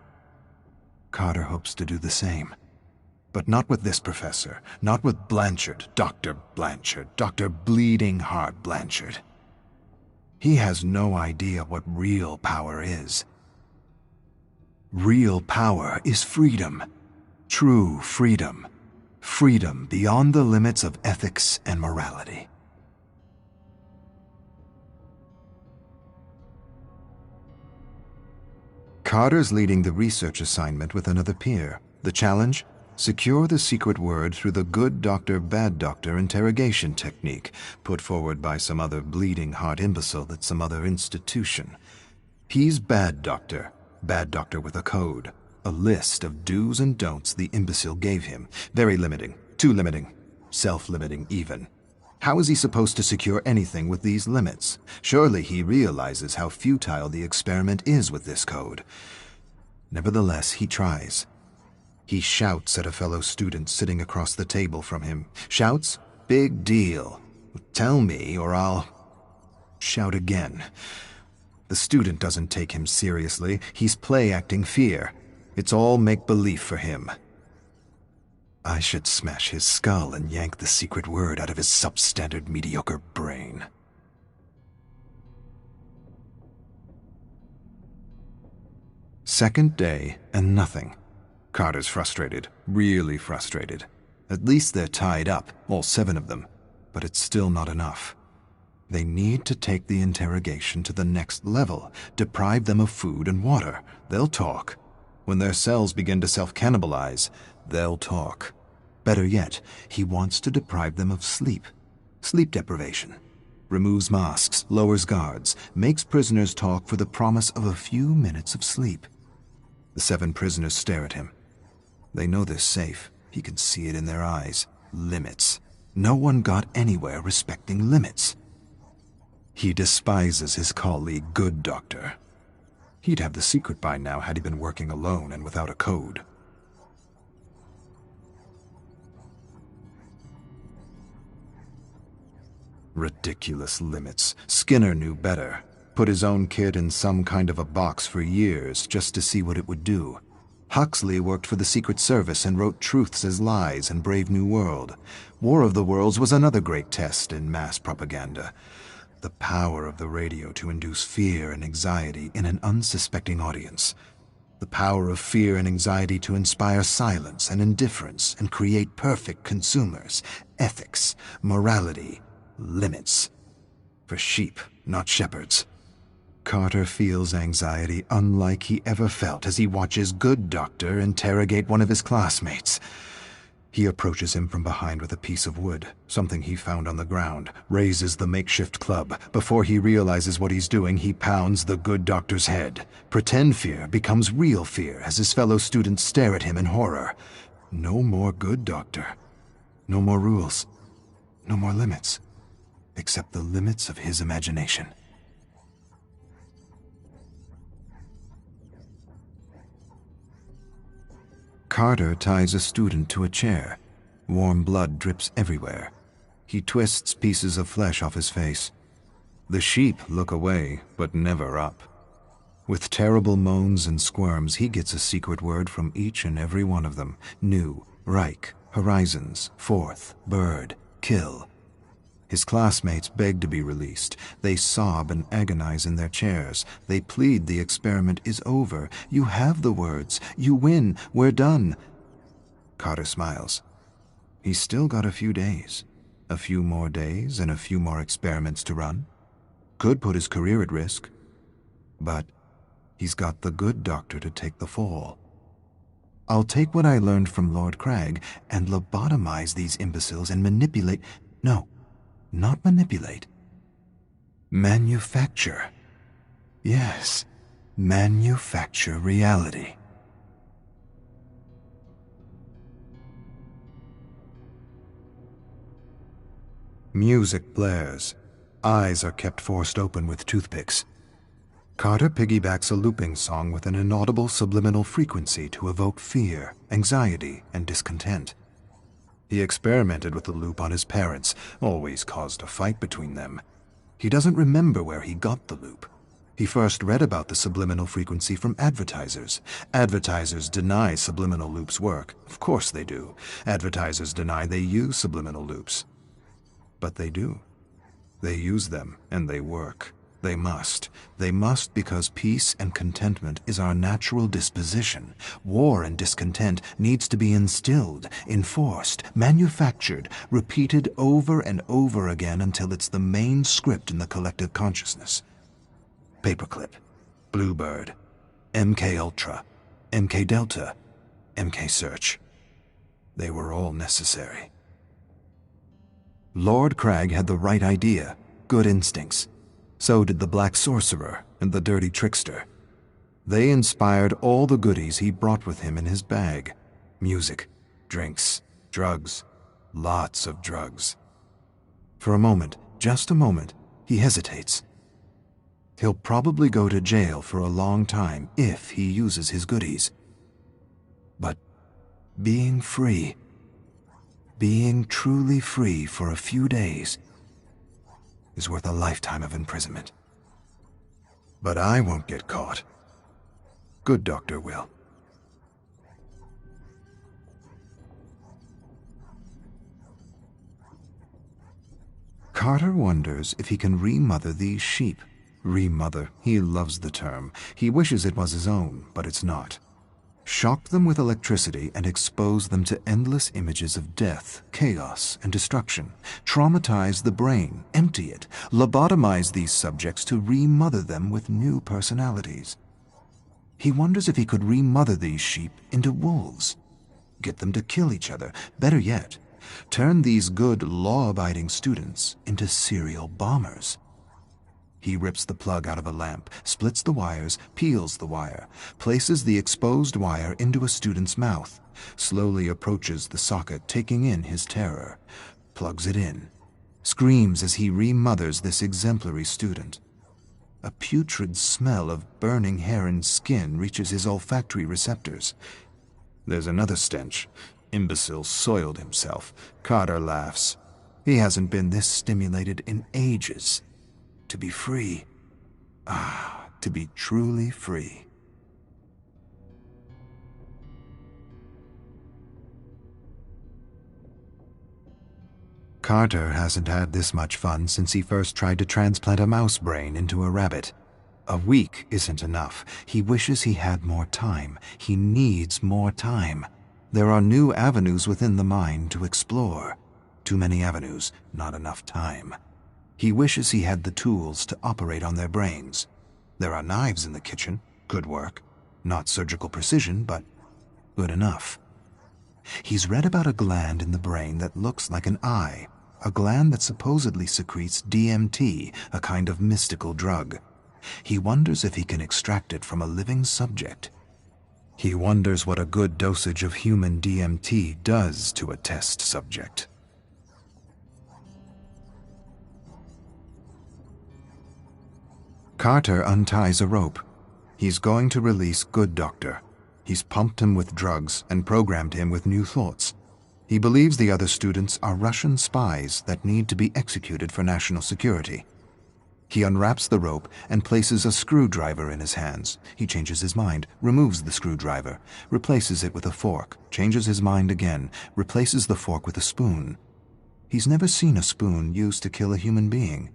hopes to do the same. But not with this professor, not with Blanchard, Dr. Bleeding Heart Blanchard. He has no idea what real power is. Real power is freedom. True freedom. Freedom beyond the limits of ethics and morality. Carter's leading the research assignment with another peer. The challenge? Secure the secret word through the good doctor, bad doctor interrogation technique put forward by some other bleeding heart imbecile at some other institution. He's bad doctor with a code, a list of do's and don'ts the imbecile gave him. Very limiting, too limiting, self-limiting even. How is he supposed to secure anything with these limits? Surely he realizes how futile the experiment is with this code. Nevertheless, he tries. He shouts at a fellow student sitting across the table from him. Shouts? Big deal. Tell me or I'll... Shout again. The student doesn't take him seriously. He's play-acting fear. It's all make-believe for him. I should smash his skull and yank the secret word out of his substandard mediocre brain. Second day, and nothing. Carter's frustrated, really frustrated. At least they're tied up, all 7 of them, but it's still not enough. They need to take the interrogation to the next level, deprive them of food and water. They'll talk. When their cells begin to self-cannibalize, they'll talk. Better yet, he wants to deprive them of sleep. Sleep deprivation. Removes masks, lowers guards, makes prisoners talk for the promise of a few minutes of sleep. The 7 prisoners stare at him. They know they're safe. He can see it in their eyes. Limits. No one got anywhere respecting limits. He despises his colleague, Good Doctor. He'd have the secret by now had he been working alone and without a code. Ridiculous limits. Skinner knew better. Put his own kid in some kind of a box for years just to see what it would do. Huxley worked for the Secret Service and wrote Truths as Lies and Brave New World. War of the Worlds was another great test in mass propaganda. The power of the radio to induce fear and anxiety in an unsuspecting audience. The power of fear and anxiety to inspire silence and indifference and create perfect consumers. Ethics, morality, limits. For sheep, not shepherds. Carter feels anxiety unlike he ever felt as he watches Good Doctor interrogate one of his classmates. He approaches him from behind with a piece of wood, something he found on the ground, raises the makeshift club. Before he realizes what he's doing, he pounds the good doctor's head. Pretend fear becomes real fear as his fellow students stare at him in horror. No more good doctor. No more rules. No more limits. Except the limits of his imagination. Carter ties a student to a chair. Warm blood drips everywhere. He twists pieces of flesh off his face. The sheep look away, but never up. With terrible moans and squirms, he gets a secret word from each and every one of them. New, Reich, Horizons, Fourth, Bird, Kill. His classmates beg to be released. They sob and agonize in their chairs. They plead the experiment is over. You have the words. You win. We're done. Carter smiles. He's still got a few days. A few more days and a few more experiments to run. Could put his career at risk. But he's got the good doctor to take the fall. I'll take what I learned from Lord Crag and lobotomize these imbeciles and manipulate... No. Not manipulate. Manufacture. Yes, manufacture reality. Music blares. Eyes are kept forced open with toothpicks. Carter piggybacks a looping song with an inaudible subliminal frequency to evoke fear, anxiety, and discontent. He experimented with the loop on his parents, always caused a fight between them. He doesn't remember where he got the loop. He first read about the subliminal frequency from advertisers. Advertisers deny subliminal loops work. Of course they do. Advertisers deny they use subliminal loops. But they do. They use them, and they work. They must. They must because peace and contentment is our natural disposition. War and discontent needs to be instilled, enforced, manufactured, repeated over and over again until it's the main script in the collective consciousness. Paperclip, Bluebird, MK Ultra, MK Delta, MK Search. They were all necessary. Lord Crag had the right idea, good instincts. So did the Black Sorcerer and the Dirty Trickster. They inspired all the goodies he brought with him in his bag. Music, drinks, drugs, lots of drugs. For a moment, just a moment, he hesitates. He'll probably go to jail for a long time if he uses his goodies. But being free, being truly free for a few days, is worth a lifetime of imprisonment. But I won't get caught. Good doctor will. Carter wonders if he can remother these sheep. Remother, he loves the term. He wishes it was his own, but it's not. Shock them with electricity and expose them to endless images of death, chaos, and destruction. Traumatize the brain, empty it, lobotomize these subjects to remother them with new personalities. He wonders if he could remother these sheep into wolves. Get them to kill each other. Better yet, turn these good, law-abiding students into serial bombers. He rips the plug out of a lamp, splits the wires, peels the wire, places the exposed wire into a student's mouth, slowly approaches the socket, taking in his terror, plugs it in, screams as he remothers this exemplary student. A putrid smell of burning hair and skin reaches his olfactory receptors. There's another stench. Imbecile soiled himself. Carter laughs. He hasn't been this stimulated in ages. To be free. Ah, to be truly free. Carter hasn't had this much fun since he first tried to transplant a mouse brain into a rabbit. A week isn't enough. He wishes he had more time. He needs more time. There are new avenues within the mind to explore. Too many avenues, not enough time. He wishes he had the tools to operate on their brains. There are knives in the kitchen. Good work. Not surgical precision, but good enough. He's read about a gland in the brain that looks like an eye, a gland that supposedly secretes DMT, a kind of mystical drug. He wonders if he can extract it from a living subject. He wonders what a good dosage of human DMT does to a test subject. Carter unties a rope. He's going to release Good Doctor. He's pumped him with drugs and programmed him with new thoughts. He believes the other students are Russian spies that need to be executed for national security. He unwraps the rope and places a screwdriver in his hands. He changes his mind, removes the screwdriver, replaces it with a fork, changes his mind again, replaces the fork with a spoon. He's never seen a spoon used to kill a human being.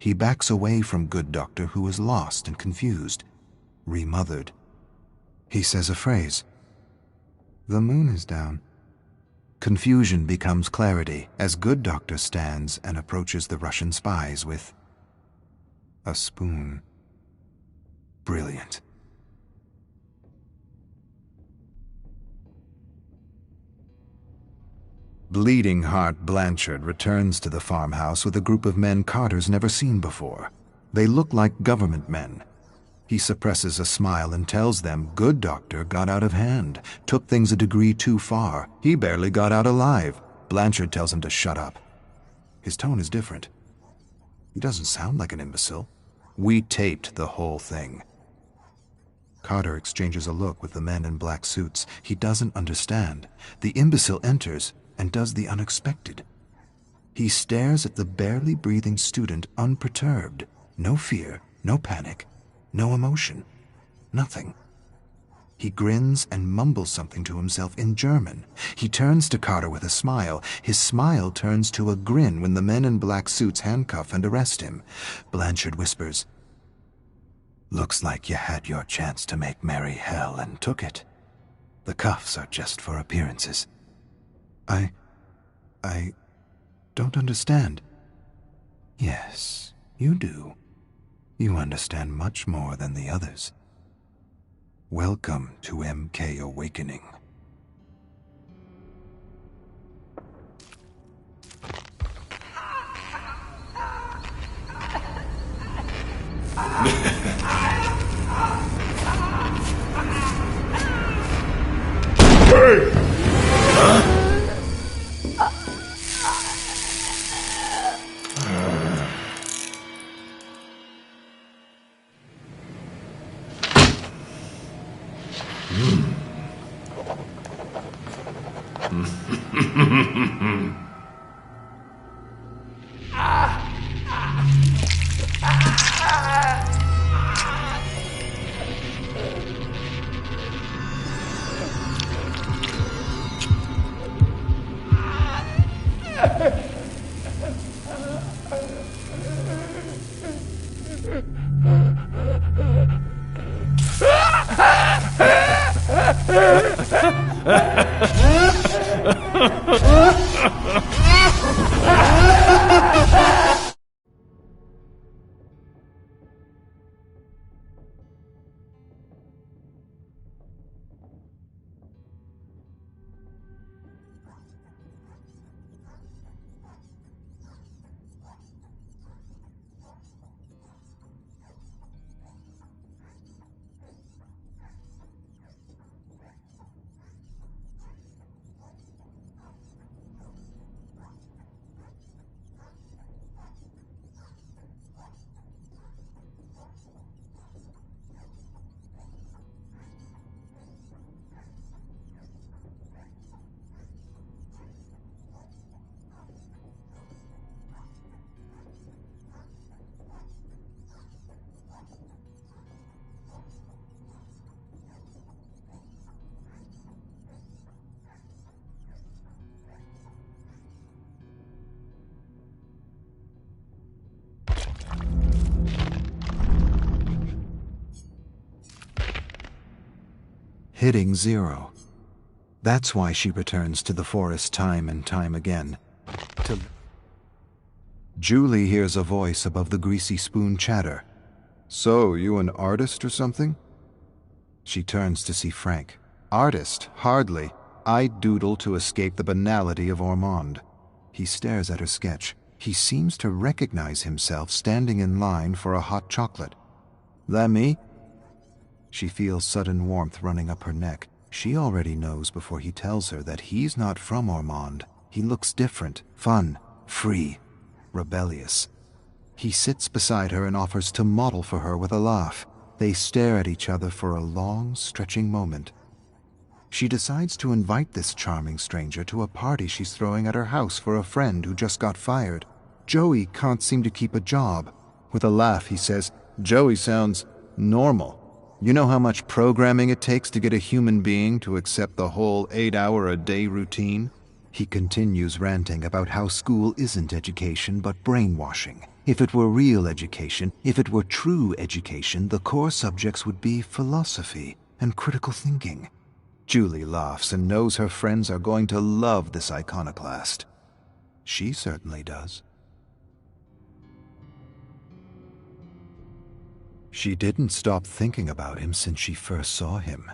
He backs away from Good Doctor, who is lost and confused, remothered. He says a phrase. "The moon is down." Confusion becomes clarity as Good Doctor stands and approaches the Russian spies with a spoon. Brilliant. Bleeding Heart Blanchard returns to the farmhouse with a group of men Carter's never seen before. They look like government men. He suppresses a smile and tells them Good Doctor got out of hand, took things a degree too far. He barely got out alive. Blanchard tells him to shut up. His tone is different. He doesn't sound like an imbecile. We taped the whole thing. Carter exchanges a look with the men in black suits. He doesn't understand. The imbecile enters and does the unexpected. He stares at the barely breathing student unperturbed. No fear, no panic, no emotion, nothing. He grins and mumbles something to himself in German. He turns to Carter with a smile. His smile turns to a grin when the men in black suits handcuff and arrest him. Blanchard whispers, "Looks like you had your chance to make merry hell and took it. The cuffs are just for appearances." I don't understand." "Yes, you do. You understand much more than the others. Welcome to MK Awakening." Hitting zero. That's why she returns to the forest time and time again. Julie hears a voice above the greasy spoon chatter. "So, you an artist or something?" She turns to see Frank. "Artist? Hardly. I doodle to escape the banality of Ormond. He stares at her sketch. He seems to recognize himself standing in line for a hot chocolate. That me? She feels sudden warmth running up her neck. She already knows before he tells her that he's not from Ormond. He looks different, fun, free, rebellious. He sits beside her and offers to model for her with a laugh. They stare at each other for a long, stretching moment. She decides to invite this charming stranger to a party she's throwing at her house for a friend who just got fired. Joey can't seem to keep a job. With a laugh, he says, "Joey sounds normal. You know how much programming it takes to get a human being to accept the whole 8-hour-a-day routine?" He continues ranting about how school isn't education but brainwashing. If it were real education, if it were true education, the core subjects would be philosophy and critical thinking. Julie laughs and knows her friends are going to love this iconoclast. She certainly does. She didn't stop thinking about him since she first saw him.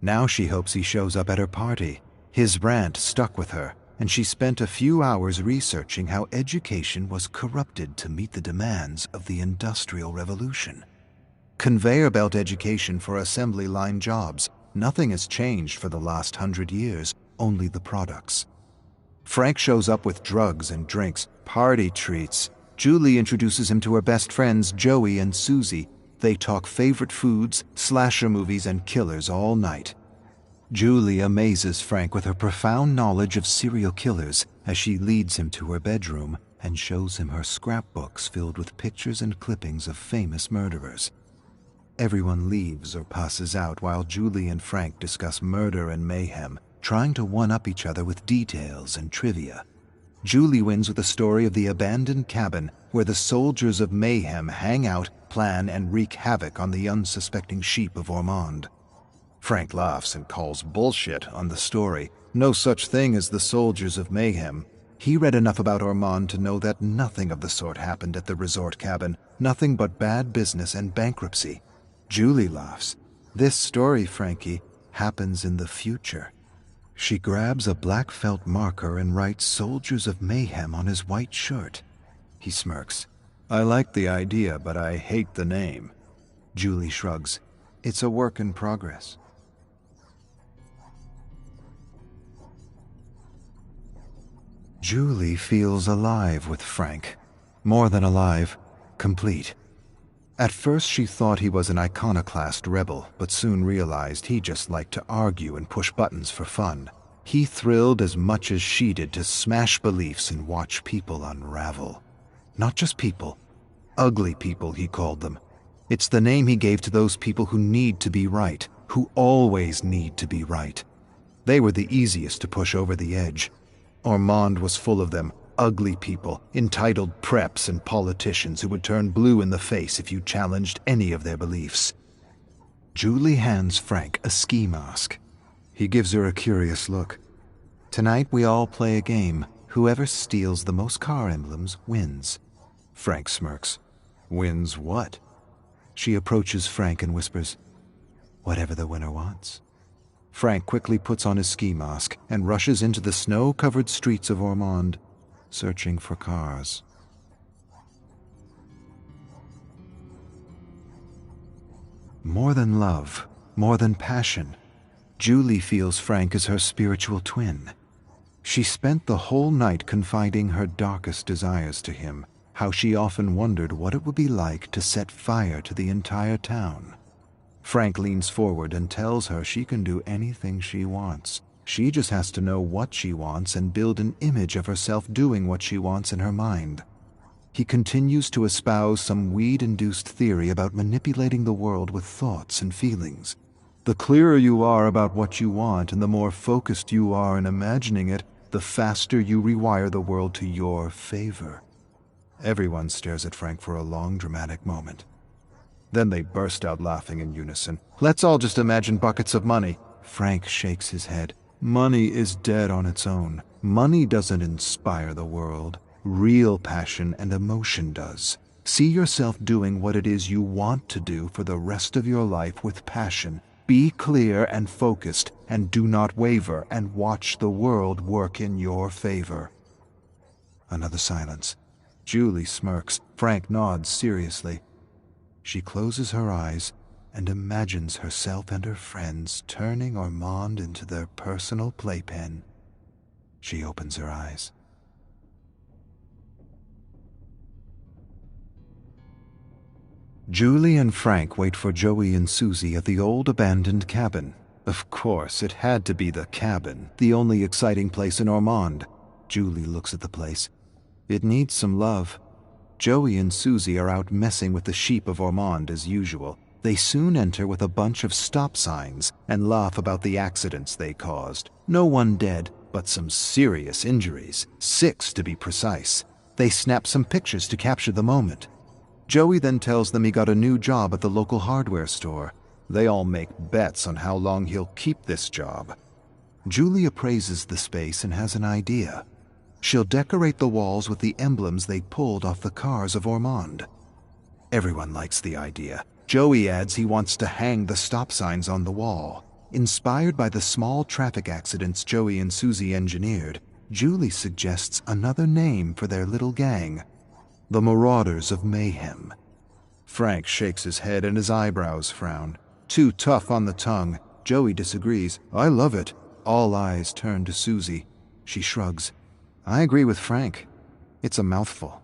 Now she hopes he shows up at her party. His rant stuck with her, and she spent a few hours researching how education was corrupted to meet the demands of the Industrial Revolution. Conveyor belt education for assembly line jobs. Nothing has changed for the last 100 years, only the products. Frank shows up with drugs and drinks, party treats. Julie introduces him to her best friends, Joey and Susie. They talk favorite foods, slasher movies, and killers all night. Julie amazes Frank with her profound knowledge of serial killers as she leads him to her bedroom and shows him her scrapbooks filled with pictures and clippings of famous murderers. Everyone leaves or passes out while Julie and Frank discuss murder and mayhem, trying to one-up each other with details and trivia. Julie wins with a story of the abandoned cabin where the soldiers of mayhem hang out, plan, and wreak havoc on the unsuspecting sheep of Ormond. Frank laughs and calls bullshit on the story. No such thing as the soldiers of mayhem. He read enough about Ormond to know that nothing of the sort happened at the resort cabin, nothing but bad business and bankruptcy. Julie laughs. This story, Frankie, happens in the future. She grabs a black felt marker and writes Soldiers of Mayhem on his white shirt. He smirks. I like the idea, but I hate the name. Julie shrugs. It's a work in progress. Julie feels alive with Frank. More than alive, complete. At first she thought he was an iconoclast rebel, but soon realized he just liked to argue and push buttons for fun. He thrilled as much as she did to smash beliefs and watch people unravel. Not just people. Ugly people, he called them. It's the name he gave to those people who need to be right, who always need to be right. They were the easiest to push over the edge. Ormond was full of them, ugly people, entitled preps and politicians who would turn blue in the face if you challenged any of their beliefs. Julie hands Frank a ski mask. He gives her a curious look. Tonight we all play a game. Whoever steals the most car emblems wins. Frank smirks. Wins what? She approaches Frank and whispers, whatever the winner wants. Frank quickly puts on his ski mask and rushes into the snow-covered streets of Ormond, searching for cars. More than love, more than passion, Julie feels Frank is her spiritual twin. She spent the whole night confiding her darkest desires to him, how she often wondered what it would be like to set fire to the entire town. Frank leans forward and tells her she can do anything she wants. She just has to know what she wants and build an image of herself doing what she wants in her mind. He continues to espouse some weed-induced theory about manipulating the world with thoughts and feelings. The clearer you are about what you want and the more focused you are in imagining it, the faster you rewire the world to your favor. Everyone stares at Frank for a long, dramatic moment. Then they burst out laughing in unison. Let's all just imagine buckets of money. Frank shakes his head. Money is dead on its own. Money doesn't inspire the world. Real passion and emotion does. See yourself doing what it is you want to do for the rest of your life with passion, Be clear and focused, and do not waver, and watch the world work in your favor." Another silence. Julie smirks. Frank nods seriously. She closes her eyes and imagines herself and her friends turning Ormond into their personal playpen. She opens her eyes. Julie and Frank wait for Joey and Susie at the old abandoned cabin. Of course, it had to be the cabin, the only exciting place in Ormond. Julie looks at the place. It needs some love. Joey and Susie are out messing with the sheep of Ormond as usual. They soon enter with a bunch of stop signs and laugh about the accidents they caused. No one dead, but some serious injuries, 6 to be precise. They snap some pictures to capture the moment. Joey then tells them he got a new job at the local hardware store. They all make bets on how long he'll keep this job. Julie appraises the space and has an idea. She'll decorate the walls with the emblems they pulled off the cars of Ormond. Everyone likes the idea. Joey adds he wants to hang the stop signs on the wall. Inspired by the small traffic accidents Joey and Susie engineered, Julie suggests another name for their little gang: the Marauders of Mayhem. Frank shakes his head and his eyebrows frown. Too tough on the tongue. Joey disagrees. "I love it." All eyes turn to Susie. She shrugs. "I agree with Frank. It's a mouthful."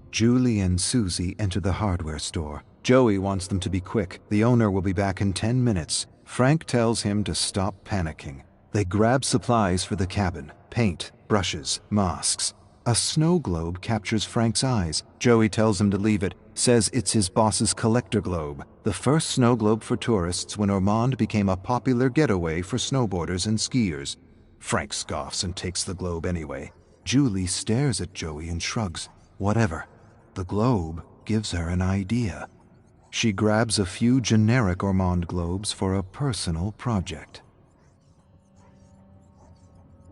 Julie and Susie enter the hardware store. Joey wants them to be quick. The owner will be back in 10 minutes. Frank tells him to stop panicking. They grab supplies for the cabin: paint, brushes, masks. A snow globe captures Frank's eyes. Joey tells him to leave it, says it's his boss's collector globe, the first snow globe for tourists when Ormond became a popular getaway for snowboarders and skiers. Frank scoffs and takes the globe anyway. Julie stares at Joey and shrugs. Whatever. The globe gives her an idea. She grabs a few generic Ormond globes for a personal project.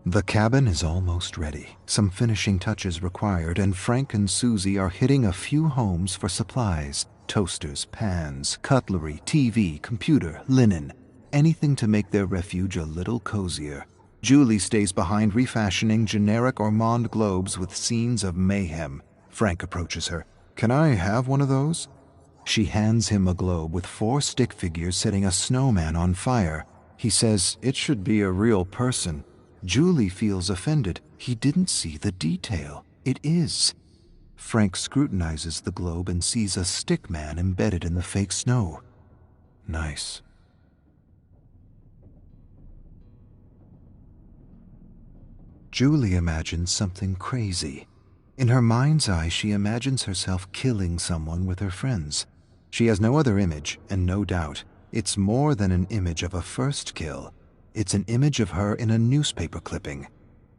The cabin is almost ready. Some finishing touches required, and Frank and Susie are hitting a few homes for supplies: toasters, pans, cutlery, TV, computer, linen, anything to make their refuge a little cozier. Julie stays behind refashioning generic Ormond globes with scenes of mayhem. Frank approaches her. "Can I have one of those?" She hands him a globe with 4 stick figures setting a snowman on fire. He says it should be a real person. Julie feels offended. He didn't see the detail. It is. Frank scrutinizes the globe and sees a stick man embedded in the fake snow. Nice. Julie imagines something crazy. In her mind's eye, she imagines herself killing someone with her friends. She has no other image, and no doubt, it's more than an image of a first kill. It's an image of her in a newspaper clipping.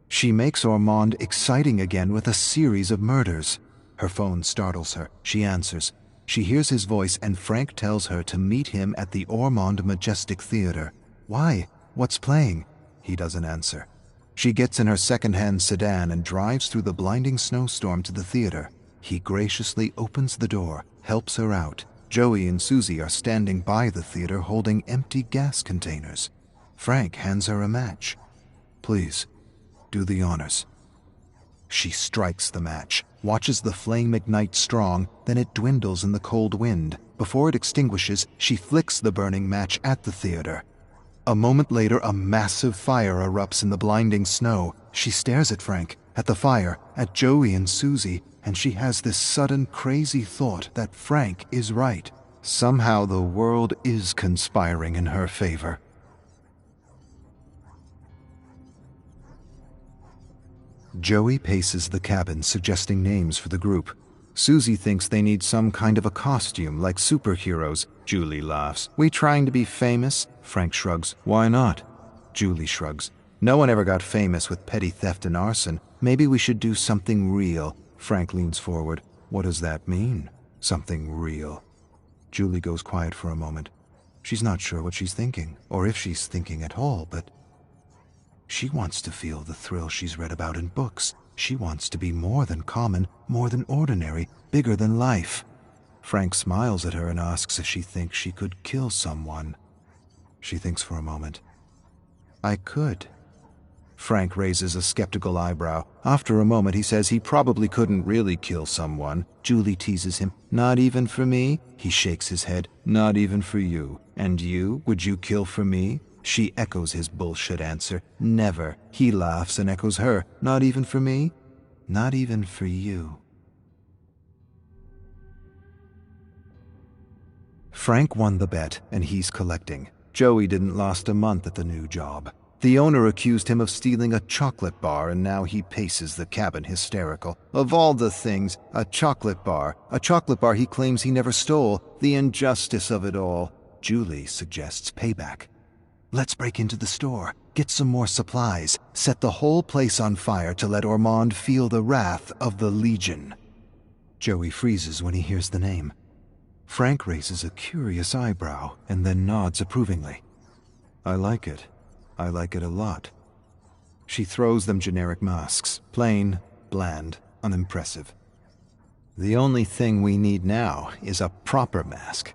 She makes Ormond exciting again with a series of murders. Her phone startles her. She answers. She hears his voice, and Frank tells her to meet him at the Ormond Majestic Theater. Why? What's playing? He doesn't answer. She gets in her second-hand sedan and drives through the blinding snowstorm to the theater. He graciously opens the door, helps her out. Joey and Susie are standing by the theater holding empty gas containers. Frank hands her a match. "Please, do the honors." She strikes the match, watches the flame ignite strong, then it dwindles in the cold wind. Before it extinguishes, she flicks the burning match at the theater. A moment later, a massive fire erupts in the blinding snow. She stares at Frank, at the fire, at Joey and Susie, and she has this sudden crazy thought that Frank is right. Somehow the world is conspiring in her favor. Joey paces the cabin, suggesting names for the group. Susie thinks they need some kind of a costume, like superheroes. Julie laughs. "We trying to be famous?" Frank shrugs. "Why not?" Julie shrugs. "No one ever got famous with petty theft and arson. Maybe we should do something real." Frank leans forward. "What does that mean? Something real?" Julie goes quiet for a moment. She's not sure what she's thinking, or if she's thinking at all, but she wants to feel the thrill she's read about in books. She wants to be more than common, more than ordinary, bigger than life. Frank smiles at her and asks if she thinks she could kill someone. She thinks for a moment. I could. Frank raises a skeptical eyebrow. After a moment, he says he probably couldn't really kill someone. Julie teases him. Not even for me? He shakes his head. Not even for you. And you? Would you kill for me? She echoes his bullshit answer. Never. He laughs and echoes her. Not even for me? Not even for you. Frank won the bet, and he's collecting. Joey didn't last a month at the new job. The owner accused him of stealing a chocolate bar, and now he paces the cabin hysterical. Of all the things, a chocolate bar he claims he never stole. The injustice of it all. Julie suggests payback. Let's break into the store, get some more supplies, set the whole place on fire to let Ormond feel the wrath of the Legion. Joey freezes when he hears the name. Frank raises a curious eyebrow and then nods approvingly. I like it. I like it a lot. She throws them generic masks. Plain, bland, unimpressive. The only thing we need now is a proper mask.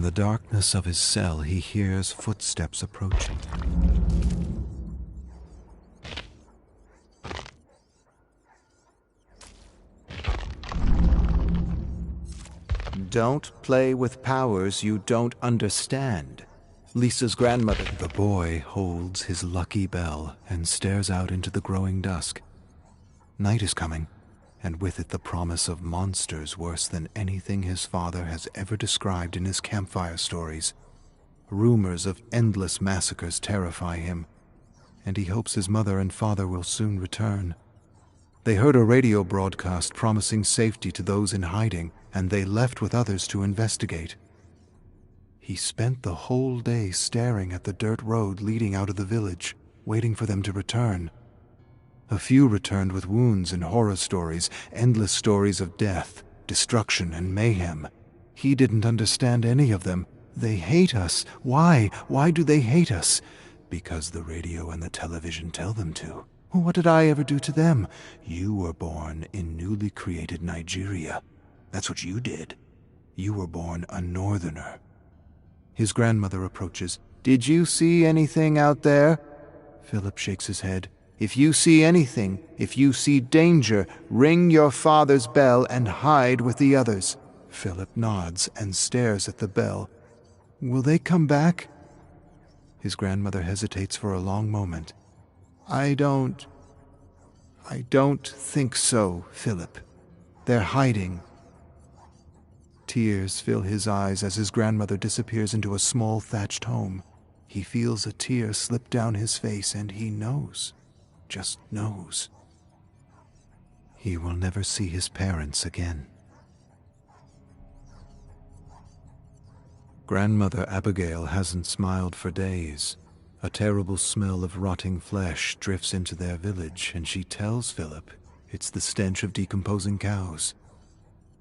the darkness of his cell, he hears footsteps approaching. Don't play with powers you don't understand. Lisa's grandmother. The boy holds his lucky bell and stares out into the growing dusk. Night is coming, and with it the promise of monsters worse than anything his father has ever described in his campfire stories. Rumors of endless massacres terrify him, and he hopes his mother and father will soon return. They heard a radio broadcast promising safety to those in hiding, and they left with others to investigate. He spent the whole day staring at the dirt road leading out of the village, waiting for them to return. A few returned with wounds and horror stories, endless stories of death, destruction, and mayhem. He didn't understand any of them. They hate us. Why? Why do they hate us? Because the radio and the television tell them to. What did I ever do to them? You were born in newly created Nigeria. That's what you did. You were born a northerner. His grandmother approaches. Did you see anything out there? Philip shakes his head. If you see anything, if you see danger, ring your father's bell and hide with the others. Philip nods and stares at the bell. Will they come back? His grandmother hesitates for a long moment. I don't think so, Philip. They're hiding. Tears fill his eyes as his grandmother disappears into a small thatched home. He feels a tear slip down his face, and he knows, just knows. He will never see his parents again. Grandmother Abigail hasn't smiled for days. A terrible smell of rotting flesh drifts into their village, and she tells Philip it's the stench of decomposing cows.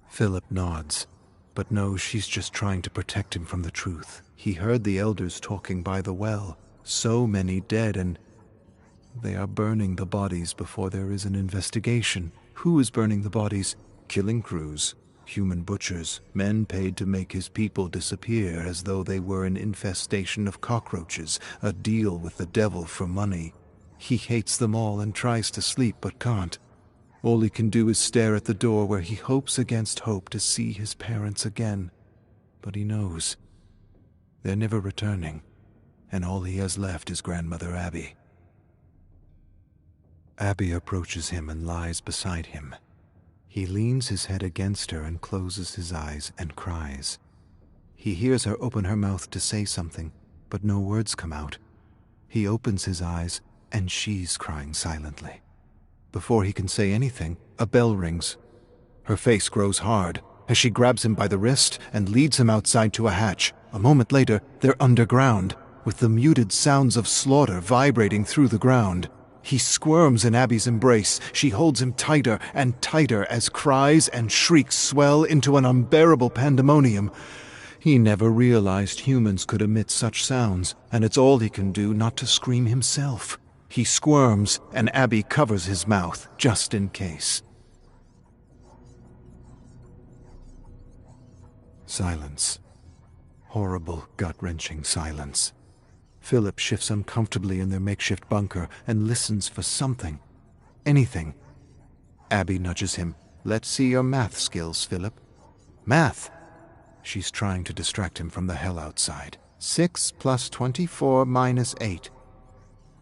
Philip nods, but knows she's just trying to protect him from the truth. He heard the elders talking by the well. So many dead, and they are burning the bodies before there is an investigation. Who is burning the bodies? Killing crews, human butchers, men paid to make his people disappear as though they were an infestation of cockroaches, a deal with the devil for money. He hates them all and tries to sleep but can't. All he can do is stare at the door where he hopes against hope to see his parents again. But he knows they're never returning, and all he has left is Grandmother Abby. Abby approaches him and lies beside him. He leans his head against her and closes his eyes and cries. He hears her open her mouth to say something, but no words come out. He opens his eyes, and she's crying silently. Before he can say anything, a bell rings. Her face grows hard as she grabs him by the wrist and leads him outside to a hatch. A moment later, they're underground, with the muted sounds of slaughter vibrating through the ground. He squirms in Abby's embrace. She holds him tighter and tighter as cries and shrieks swell into an unbearable pandemonium. He never realized humans could emit such sounds, and it's all he can do not to scream himself. He squirms, and Abby covers his mouth, just in case. Silence. Horrible, gut-wrenching silence. Philip shifts uncomfortably in their makeshift bunker and listens for something. Anything. Abby nudges him. Let's see your math skills, Philip. Math? She's trying to distract him from the hell outside. 6 plus 24 minus 8.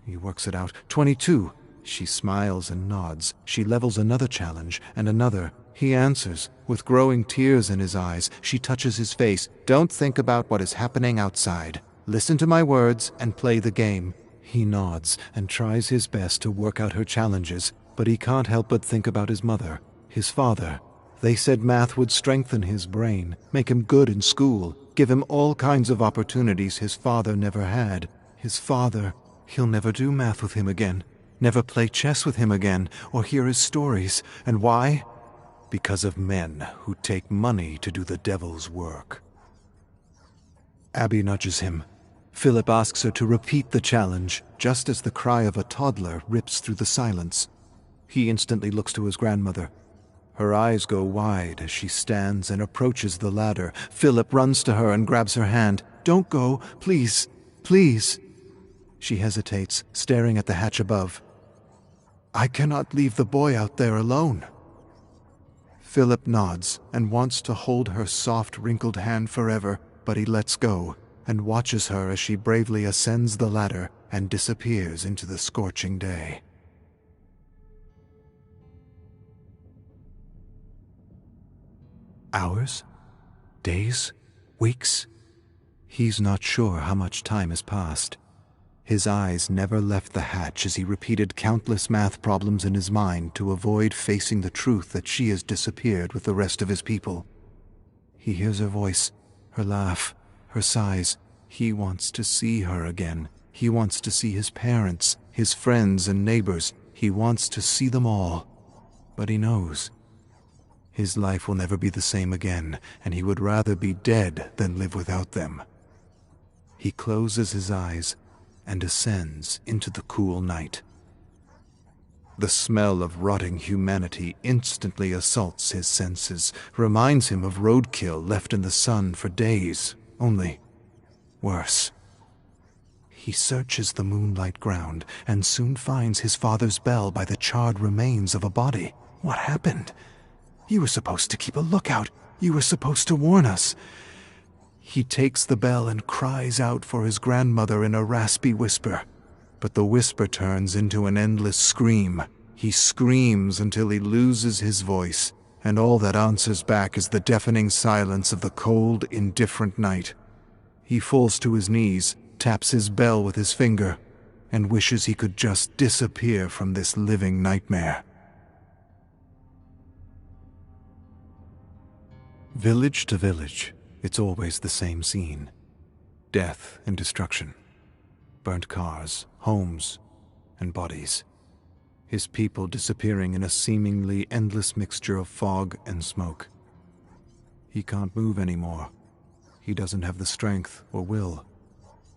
He works it out. 22. She smiles and nods. She levels another challenge and another. He answers, with growing tears in his eyes. She touches his face. Don't think about what is happening outside. Listen to my words and play the game. He nods and tries his best to work out her challenges, but he can't help but think about his mother, his father. They said math would strengthen his brain, make him good in school, give him all kinds of opportunities his father never had. His father, he'll never do math with him again, never play chess with him again, or hear his stories. And why? Because of men who take money to do the devil's work. Abby nudges him. Philip asks her to repeat the challenge, just as the cry of a toddler rips through the silence. He instantly looks to his grandmother. Her eyes go wide as she stands and approaches the ladder. Philip runs to her and grabs her hand. "Don't go, please, please." She hesitates, staring at the hatch above. "I cannot leave the boy out there alone." Philip nods and wants to hold her soft, wrinkled hand forever, but he lets go and watches her as she bravely ascends the ladder and disappears into the scorching day. Hours? Days? Weeks? He's not sure how much time has passed. His eyes never left the hatch as he repeated countless math problems in his mind to avoid facing the truth that she has disappeared with the rest of his people. He hears her voice, her laugh, her sighs. He wants to see her again. He wants to see his parents, his friends and neighbors. He wants to see them all. But he knows his life will never be the same again, and he would rather be dead than live without them. He closes his eyes and ascends into the cool night. The smell of rotting humanity instantly assaults his senses, reminds him of roadkill left in the sun for days, only worse. He searches the moonlight ground and soon finds his father's bell by the charred remains of a body. What happened? You were supposed to keep a lookout. You were supposed to warn us. He takes the bell and cries out for his grandmother in a raspy whisper. But the whisper turns into an endless scream. He screams until he loses his voice, and all that answers back is the deafening silence of the cold, indifferent night. He falls to his knees, taps his bell with his finger, and wishes he could just disappear from this living nightmare. Village to village, it's always the same scene. Death and destruction. Burnt cars, homes, and bodies. His people disappearing in a seemingly endless mixture of fog and smoke. He can't move anymore. He doesn't have the strength or will.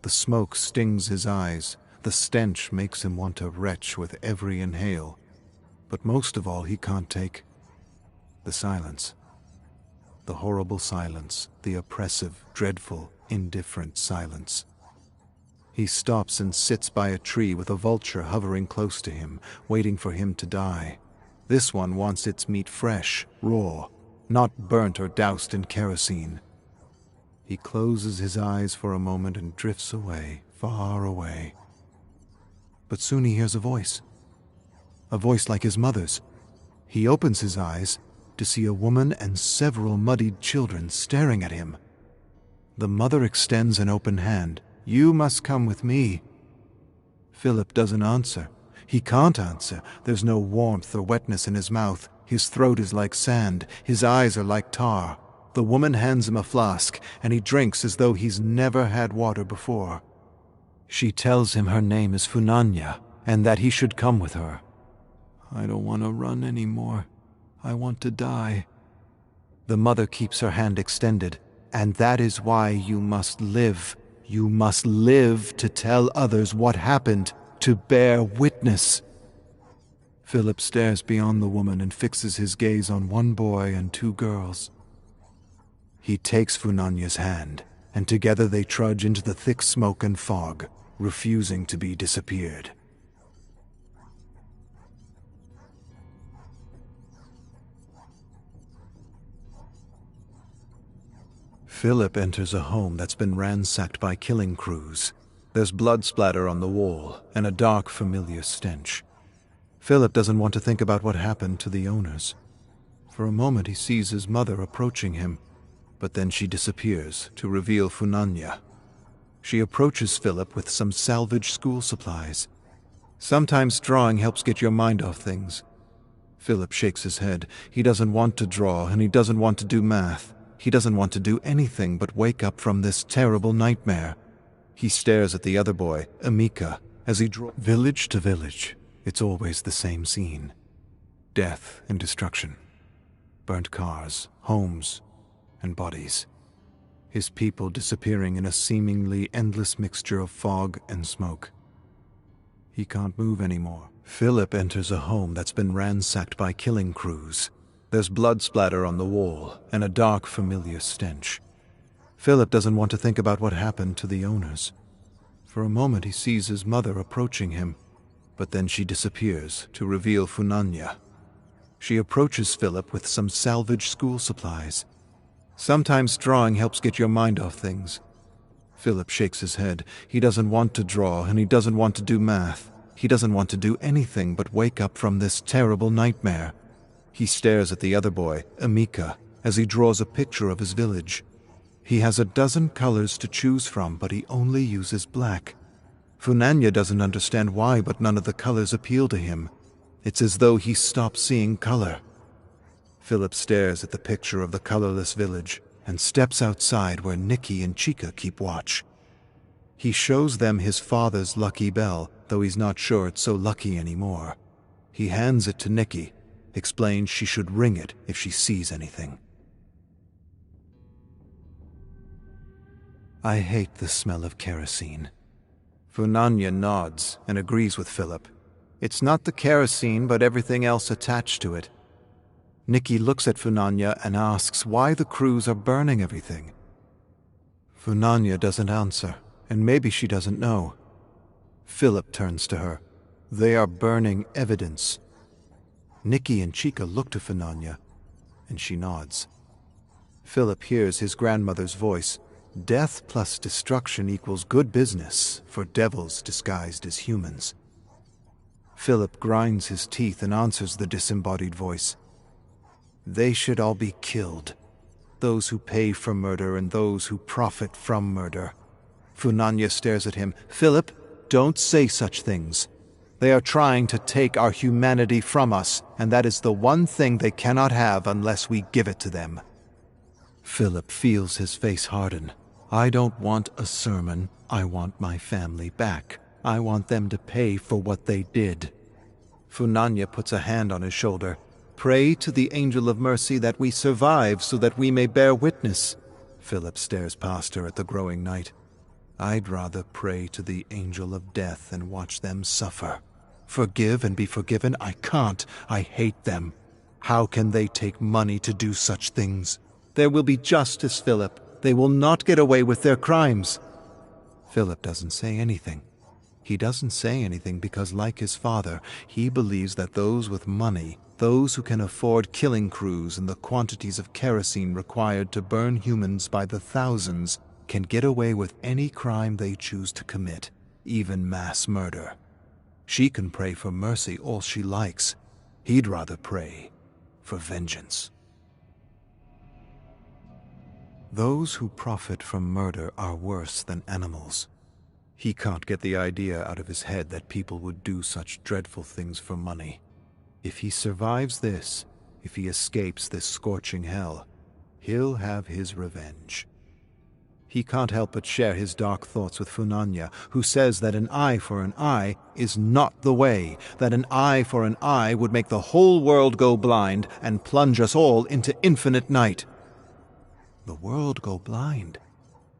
The smoke stings his eyes. The stench makes him want to retch with every inhale. But most of all, he can't take the silence. The horrible silence, the oppressive, dreadful, indifferent silence. He stops and sits by a tree with a vulture hovering close to him, waiting for him to die. This one wants its meat fresh, raw, not burnt or doused in kerosene. He closes his eyes for a moment and drifts away, far away. But soon he hears a voice like his mother's. He opens his eyes to see a woman and several muddied children staring at him. The mother extends an open hand. "You must come with me." Philip doesn't answer. He can't answer. There's no warmth or wetness in his mouth. His throat is like sand. His eyes are like tar. The woman hands him a flask, and he drinks as though he's never had water before. She tells him her name is Funanya, and that he should come with her. "I don't want to run anymore. I want to die." The mother keeps her hand extended. "And that is why you must live. You must live to tell others what happened, to bear witness." Philip stares beyond the woman and fixes his gaze on one boy and two girls. He takes Funanya's hand, and together they trudge into the thick smoke and fog, refusing to be disappeared. Philip enters a home that's been ransacked by killing crews. There's blood splatter on the wall and a dark, familiar stench. Philip doesn't want to think about what happened to the owners. For a moment he sees his mother approaching him, but then she disappears to reveal Funanya. She approaches Philip with some salvaged school supplies. Sometimes drawing helps get your mind off things. Philip shakes his head. He doesn't want to draw, and he doesn't want to do math. He doesn't want to do anything but wake up from this terrible nightmare. He stares at the other boy, Amika, as he draws. Village to village, it's always the same scene. Death and destruction. Burnt cars, homes, and bodies. His people disappearing in a seemingly endless mixture of fog and smoke. He can't move anymore. Philip enters a home that's been ransacked by killing crews. There's blood splatter on the wall, and a dark, familiar stench. Philip doesn't want to think about what happened to the owners. For a moment he sees his mother approaching him, but then she disappears to reveal Funanya. She approaches Philip with some salvaged school supplies. Sometimes drawing helps get your mind off things. Philip shakes his head. He doesn't want to draw, and he doesn't want to do math. He doesn't want to do anything but wake up from this terrible nightmare. He stares at the other boy, Amika, as he draws a picture of his village. He has a dozen colors to choose from, but he only uses black. Funanya doesn't understand why, but none of the colors appeal to him. It's as though he stopped seeing color. Philip stares at the picture of the colorless village and steps outside where Nikki and Chica keep watch. He shows them his father's lucky bell, though he's not sure it's so lucky anymore. He hands it to Nikki, explains she should ring it if she sees anything. I hate the smell of kerosene. Funanya nods and agrees with Philip. It's not the kerosene, but everything else attached to it. Nikki looks at Funanya and asks why the crews are burning everything. Funanya doesn't answer, and maybe she doesn't know. Philip turns to her. They are burning evidence. Nikki and Chica look to Funanya, and she nods. Philip hears his grandmother's voice. Death plus destruction equals good business for devils disguised as humans. Philip grinds his teeth and answers the disembodied voice. They should all be killed. Those who pay for murder and those who profit from murder. Funanya stares at him. Philip, don't say such things. They are trying to take our humanity from us, and that is the one thing they cannot have unless we give it to them. Philip feels his face harden. I don't want a sermon. I want my family back. I want them to pay for what they did. Funanya puts a hand on his shoulder. Pray to the angel of mercy that we survive so that we may bear witness. Philip stares past her at the growing night. I'd rather pray to the angel of death and watch them suffer. Forgive and be forgiven? I can't. I hate them. How can they take money to do such things? There will be justice, Philip. They will not get away with their crimes. Philip doesn't say anything. He doesn't say anything because, like his father, he believes that those with money, those who can afford killing crews and the quantities of kerosene required to burn humans by the thousands, can get away with any crime they choose to commit, even mass murder. She can pray for mercy all she likes. He'd rather pray for vengeance. Those who profit from murder are worse than animals. He can't get the idea out of his head that people would do such dreadful things for money. If he survives this, if he escapes this scorching hell, he'll have his revenge. He can't help but share his dark thoughts with Funanya, who says that an eye for an eye is not the way, that an eye for an eye would make the whole world go blind and plunge us all into infinite night. The world go blind?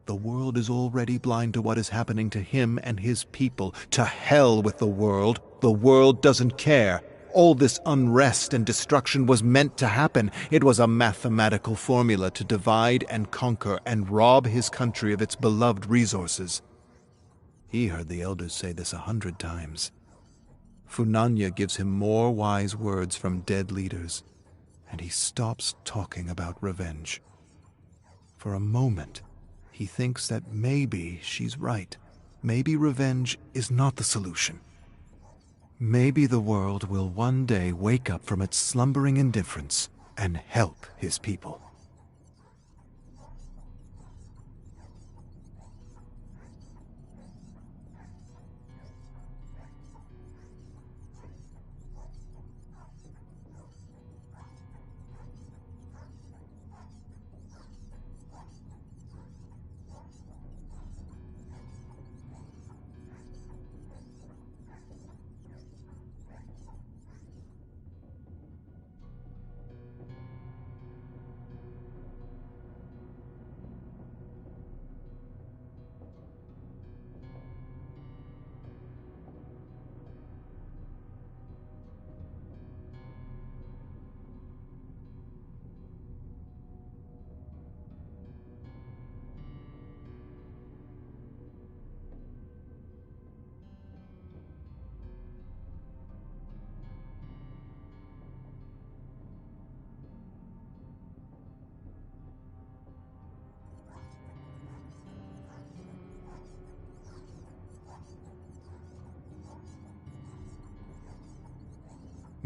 The world is already blind to what is happening to him and his people. To hell with the world. The world doesn't care. All this unrest and destruction was meant to happen. It was a mathematical formula to divide and conquer and rob his country of its beloved resources. He heard the elders say this 100 times. Funanya gives him more wise words from dead leaders, and he stops talking about revenge. For a moment, he thinks that maybe she's right. Maybe revenge is not the solution. Maybe the world will one day wake up from its slumbering indifference and help his people.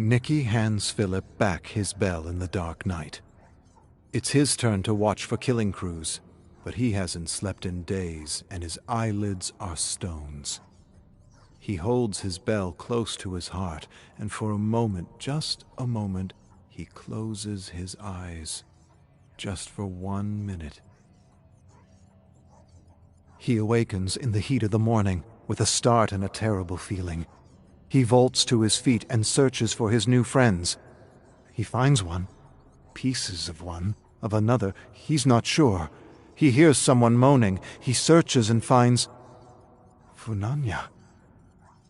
Nicky hands Philip back his bell in the dark night. It's his turn to watch for killing crews, but he hasn't slept in days and his eyelids are stones. He holds his bell close to his heart, and for a moment, just a moment, he closes his eyes. Just for 1 minute. He awakens in the heat of the morning with a start and a terrible feeling. He vaults to his feet and searches for his new friends. He finds one. Pieces of one. Of another. He's not sure. He hears someone moaning. He searches and finds Funanya.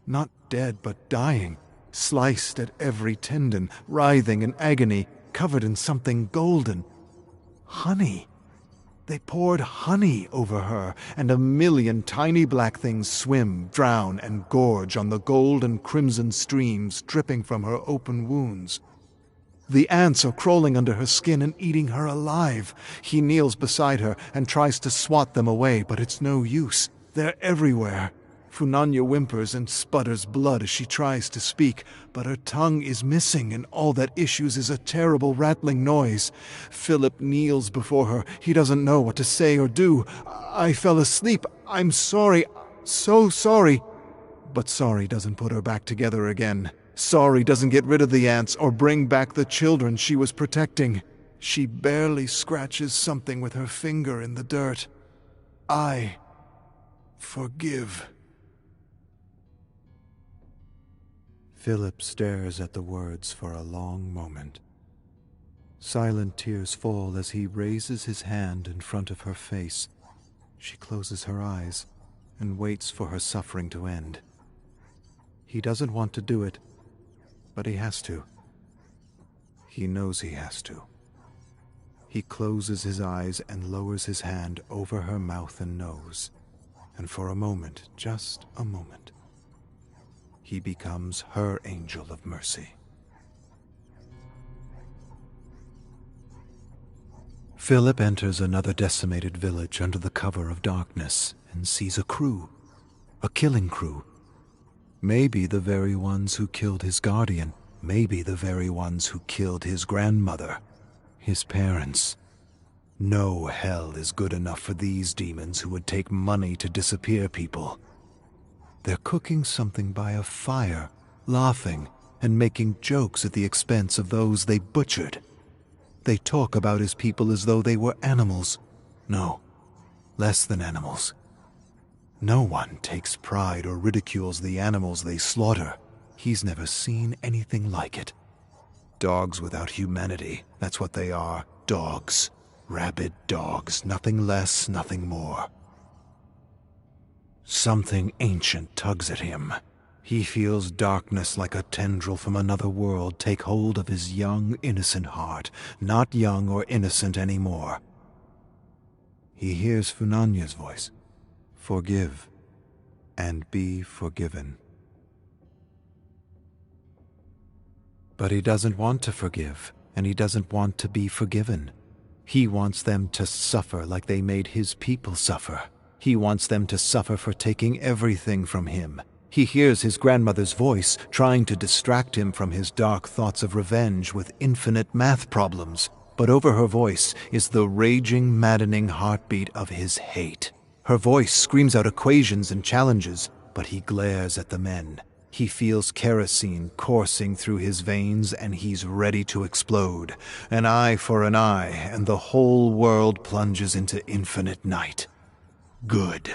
Not dead, but dying. Sliced at every tendon, writhing in agony, covered in something golden. Honey. They poured honey over her, and a million tiny black things swim, drown, and gorge on the gold and crimson streams dripping from her open wounds. The ants are crawling under her skin and eating her alive. He kneels beside her and tries to swat them away, but it's no use. They're everywhere. Funanya whimpers and sputters blood as she tries to speak, but her tongue is missing and all that issues is a terrible rattling noise. Philip kneels before her. He doesn't know what to say or do. I fell asleep. I'm sorry. So sorry. But sorry doesn't put her back together again. Sorry doesn't get rid of the ants or bring back the children she was protecting. She barely scratches something with her finger in the dirt. I forgive. Philip stares at the words for a long moment. Silent tears fall as he raises his hand in front of her face. She closes her eyes and waits for her suffering to end. He doesn't want to do it, but he has to. He knows he has to. He closes his eyes and lowers his hand over her mouth and nose, and for a moment, just a moment, he becomes her angel of mercy. Philip enters another decimated village under the cover of darkness and sees a crew, a killing crew. Maybe the very ones who killed his guardian, maybe the very ones who killed his grandmother, his parents. No hell is good enough for these demons who would take money to disappear people. They're cooking something by a fire, laughing and making jokes at the expense of those they butchered. They talk about his people as though they were animals. No, less than animals. No one takes pride or ridicules the animals they slaughter. He's never seen anything like it. Dogs without humanity, that's what they are. Dogs. Rabid dogs, nothing less, nothing more. Something ancient tugs at him. He feels darkness like a tendril from another world take hold of his young, innocent heart, not young or innocent anymore. He hears Funanya's voice. Forgive, and be forgiven. But he doesn't want to forgive, and he doesn't want to be forgiven. He wants them to suffer like they made his people suffer. He wants them to suffer for taking everything from him. He hears his grandmother's voice trying to distract him from his dark thoughts of revenge with infinite math problems, but over her voice is the raging, maddening heartbeat of his hate. Her voice screams out equations and challenges, but he glares at the men. He feels kerosene coursing through his veins and he's ready to explode. An eye for an eye, and the whole world plunges into infinite night. Good.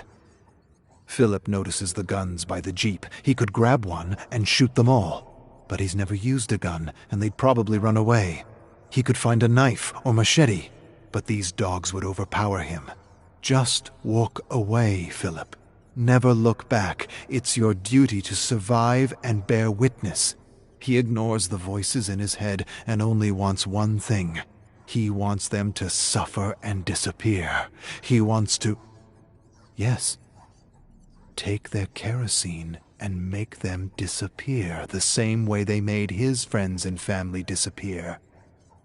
Philip notices the guns by the jeep. He could grab one and shoot them all. But he's never used a gun, and they'd probably run away. He could find a knife or machete, but these dogs would overpower him. Just walk away, Philip. Never look back. It's your duty to survive and bear witness. He ignores the voices in his head and only wants one thing. He wants them to suffer and disappear. He wants to... Yes. Take their kerosene and make them disappear the same way they made his friends and family disappear.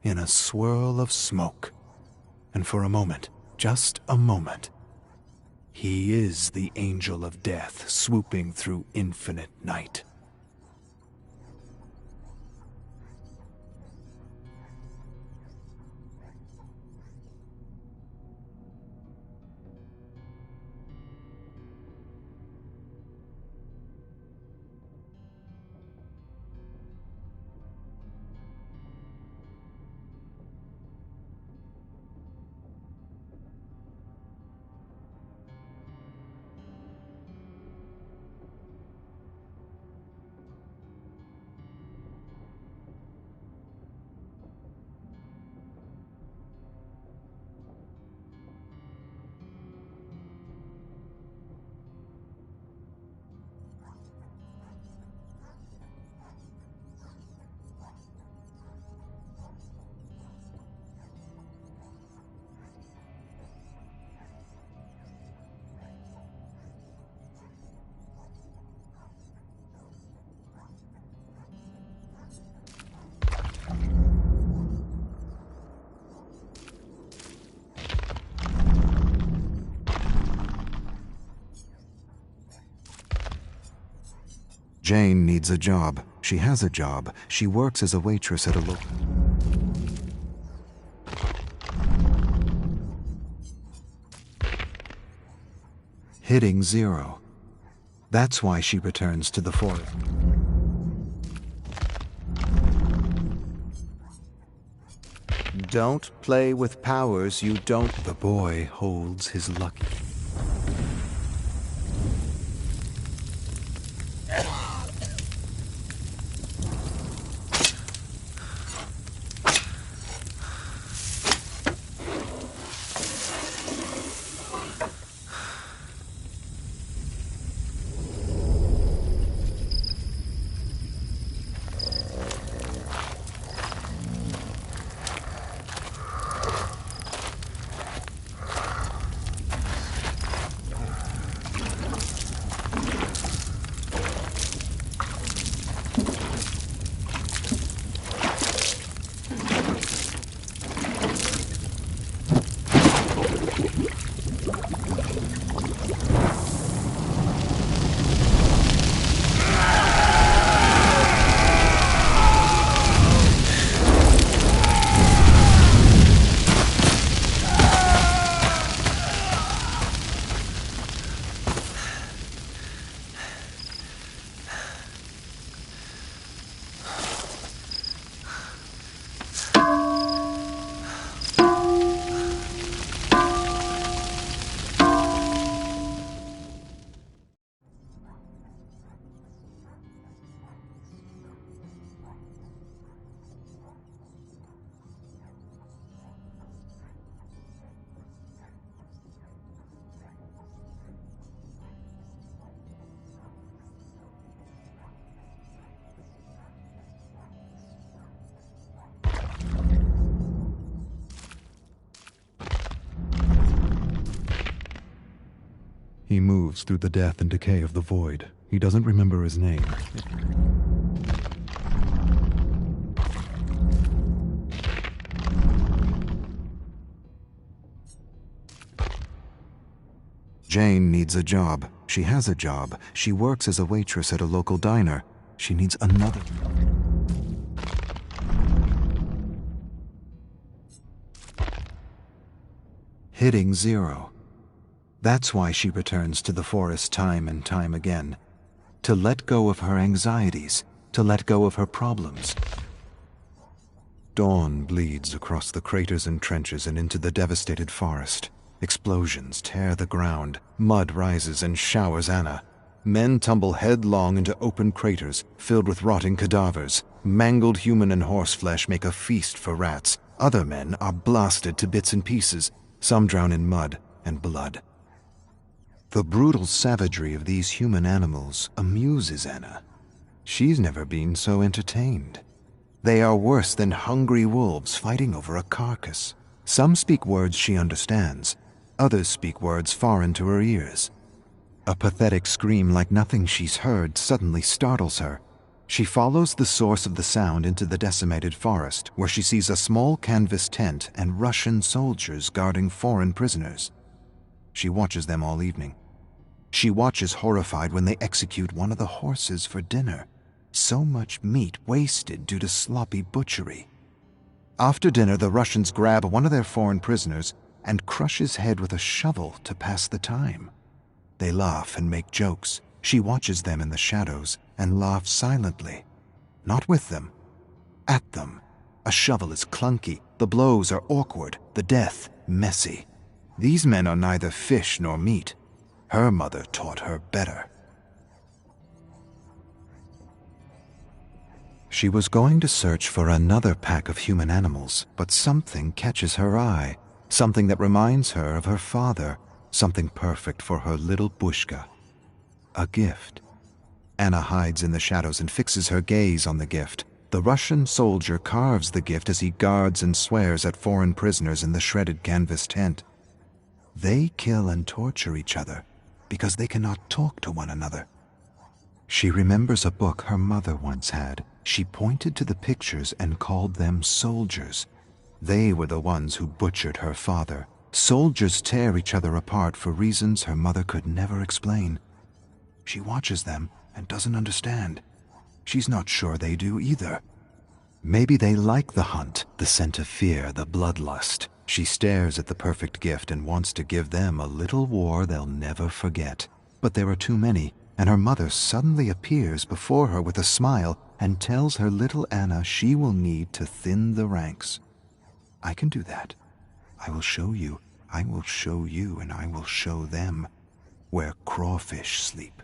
In a swirl of smoke. And for a moment, just a moment, he is the angel of death swooping through infinite night. Jane needs a job. She has a job. She works as a waitress at a local... Hitting 0. That's why she returns to the forest. Don't play with powers you don't... The boy holds his lucky... He moves through the death and decay of the void. He doesn't remember his name. Jane needs a job. She has a job. She works as a waitress at a local diner. She needs another. Hitting 0. That's why she returns to the forest time and time again. To let go of her anxieties, to let go of her problems. Dawn bleeds across the craters and trenches and into the devastated forest. Explosions tear the ground. Mud rises and showers Anna. Men tumble headlong into open craters filled with rotting cadavers. Mangled human and horse flesh make a feast for rats. Other men are blasted to bits and pieces. Some drown in mud and blood. The brutal savagery of these human animals amuses Anna. She's never been so entertained. They are worse than hungry wolves fighting over a carcass. Some speak words she understands. Others speak words foreign to her ears. A pathetic scream like nothing she's heard suddenly startles her. She follows the source of the sound into the decimated forest, where she sees a small canvas tent and Russian soldiers guarding foreign prisoners. She watches them all evening. She watches horrified when they execute one of the horses for dinner. So much meat wasted due to sloppy butchery. After dinner, the Russians grab one of their foreign prisoners and crush his head with a shovel to pass the time. They laugh and make jokes. She watches them in the shadows and laughs silently. Not with them, at them. A shovel is clunky, the blows are awkward, the death messy. These men are neither fish nor meat. Her mother taught her better. She was going to search for another pack of human animals, but something catches her eye, something that reminds her of her father, something perfect for her little Bushka. A gift. Anna hides in the shadows and fixes her gaze on the gift. The Russian soldier carves the gift as he guards and swears at foreign prisoners in the shredded canvas tent. They kill and torture each other because they cannot talk to one another. She remembers a book her mother once had. She pointed to the pictures and called them soldiers. They were the ones who butchered her father. Soldiers tear each other apart for reasons her mother could never explain. She watches them and doesn't understand. She's not sure they do either. Maybe they like the hunt, the scent of fear, the bloodlust. She stares at the perfect gift and wants to give them a little war they'll never forget. But there are too many, and her mother suddenly appears before her with a smile and tells her little Anna she will need to thin the ranks. I can do that. I will show you, and I will show them where crawfish sleep.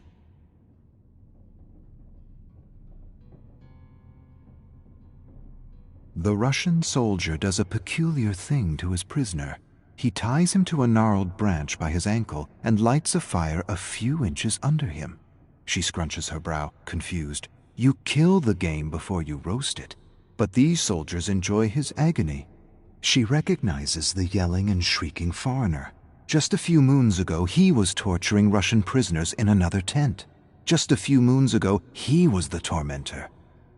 The Russian soldier does a peculiar thing to his prisoner. He ties him to a gnarled branch by his ankle and lights a fire a few inches under him. She scrunches her brow, confused. You kill the game before you roast it. But these soldiers enjoy his agony. She recognizes the yelling and shrieking foreigner. Just a few moons ago, he was torturing Russian prisoners in another tent. Just a few moons ago, he was the tormentor.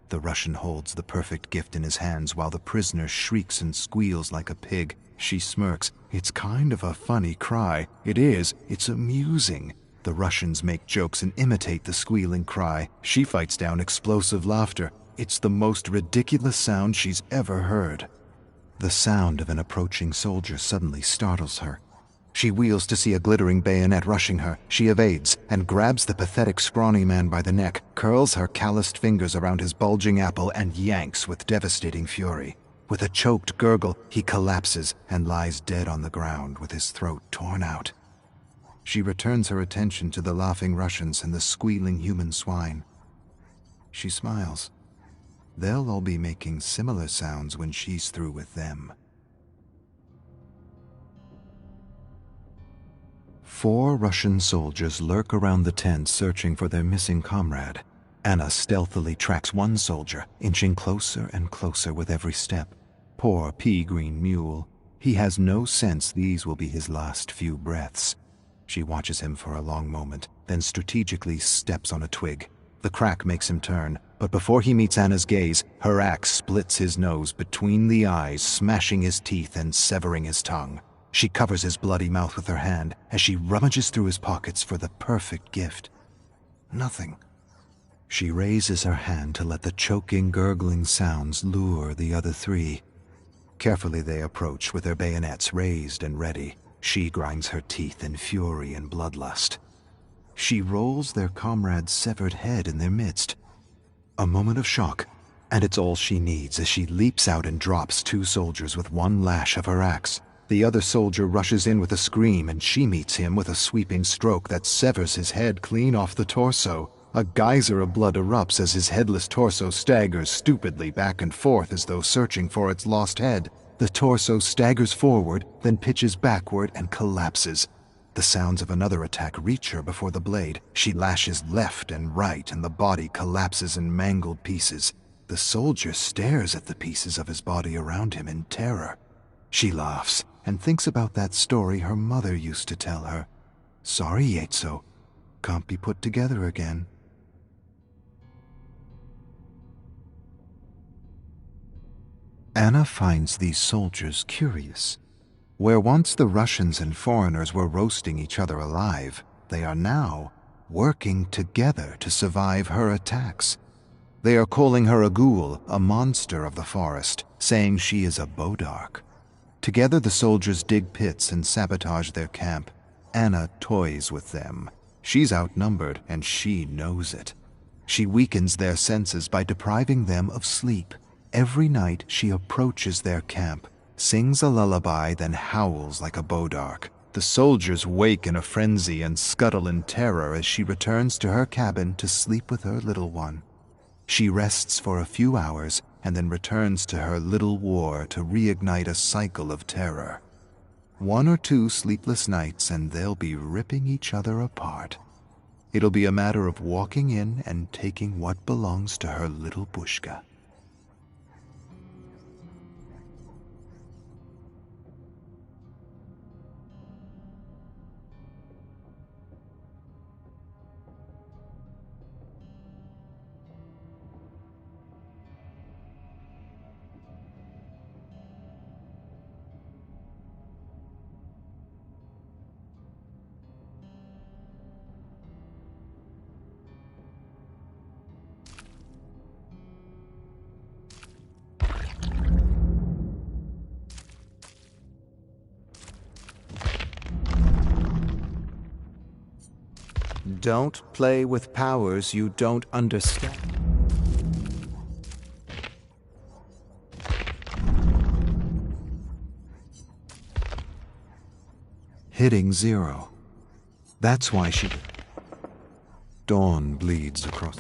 The Russian holds the perfect gift in his hands while the prisoner shrieks and squeals like a pig. She smirks. It's kind of a funny cry. It is. It's amusing. The Russians make jokes and imitate the squealing cry. She fights down explosive laughter. It's the most ridiculous sound she's ever heard. The sound of an approaching soldier suddenly startles her. She wheels to see a glittering bayonet rushing her. She evades and grabs the pathetic scrawny man by the neck, curls her calloused fingers around his bulging apple, and yanks with devastating fury. With a choked gurgle, he collapses and lies dead on the ground with his throat torn out. She returns her attention to the laughing Russians and the squealing human swine. She smiles. They'll all be making similar sounds when she's through with them. 4 Russian soldiers lurk around the tent searching for their missing comrade. Anna stealthily tracks one soldier, inching closer and closer with every step. Poor pea-green mule. He has no sense these will be his last few breaths. She watches him for a long moment, then strategically steps on a twig. The crack makes him turn, but before he meets Anna's gaze, her axe splits his nose between the eyes, smashing his teeth and severing his tongue. She covers his bloody mouth with her hand as she rummages through his pockets for the perfect gift. Nothing. She raises her hand to let the choking, gurgling sounds lure the other 3. Carefully they approach with their bayonets raised and ready. She grinds her teeth in fury and bloodlust. She rolls their comrade's severed head in their midst. A moment of shock, and it's all she needs as she leaps out and drops 2 soldiers with one lash of her axe. The other soldier rushes in with a scream, and she meets him with a sweeping stroke that severs his head clean off the torso. A geyser of blood erupts as his headless torso staggers stupidly back and forth as though searching for its lost head. The torso staggers forward, then pitches backward and collapses. The sounds of another attack reach her before the blade. She lashes left and right, and the body collapses in mangled pieces. The soldier stares at the pieces of his body around him in terror. She laughs and thinks about that story her mother used to tell her. Sorry, Yetso. Can't be put together again. Anna finds these soldiers curious. Where once the Russians and foreigners were roasting each other alive, they are now working together to survive her attacks. They are calling her a ghoul, a monster of the forest, saying she is a Bodark. Together the soldiers dig pits and sabotage their camp. Anna toys with them. She's outnumbered, and she knows it. She weakens their senses by depriving them of sleep. Every night she approaches their camp, sings a lullaby, then howls like a Bodark. The soldiers wake in a frenzy and scuttle in terror as she returns to her cabin to sleep with her little one. She rests for a few hours and then returns to her little war to reignite a cycle of terror. 1 or 2 sleepless nights and they'll be ripping each other apart. It'll be a matter of walking in and taking what belongs to her little Bushka. Don't play with powers you don't understand. Hitting 0. That's why she... Dawn bleeds across.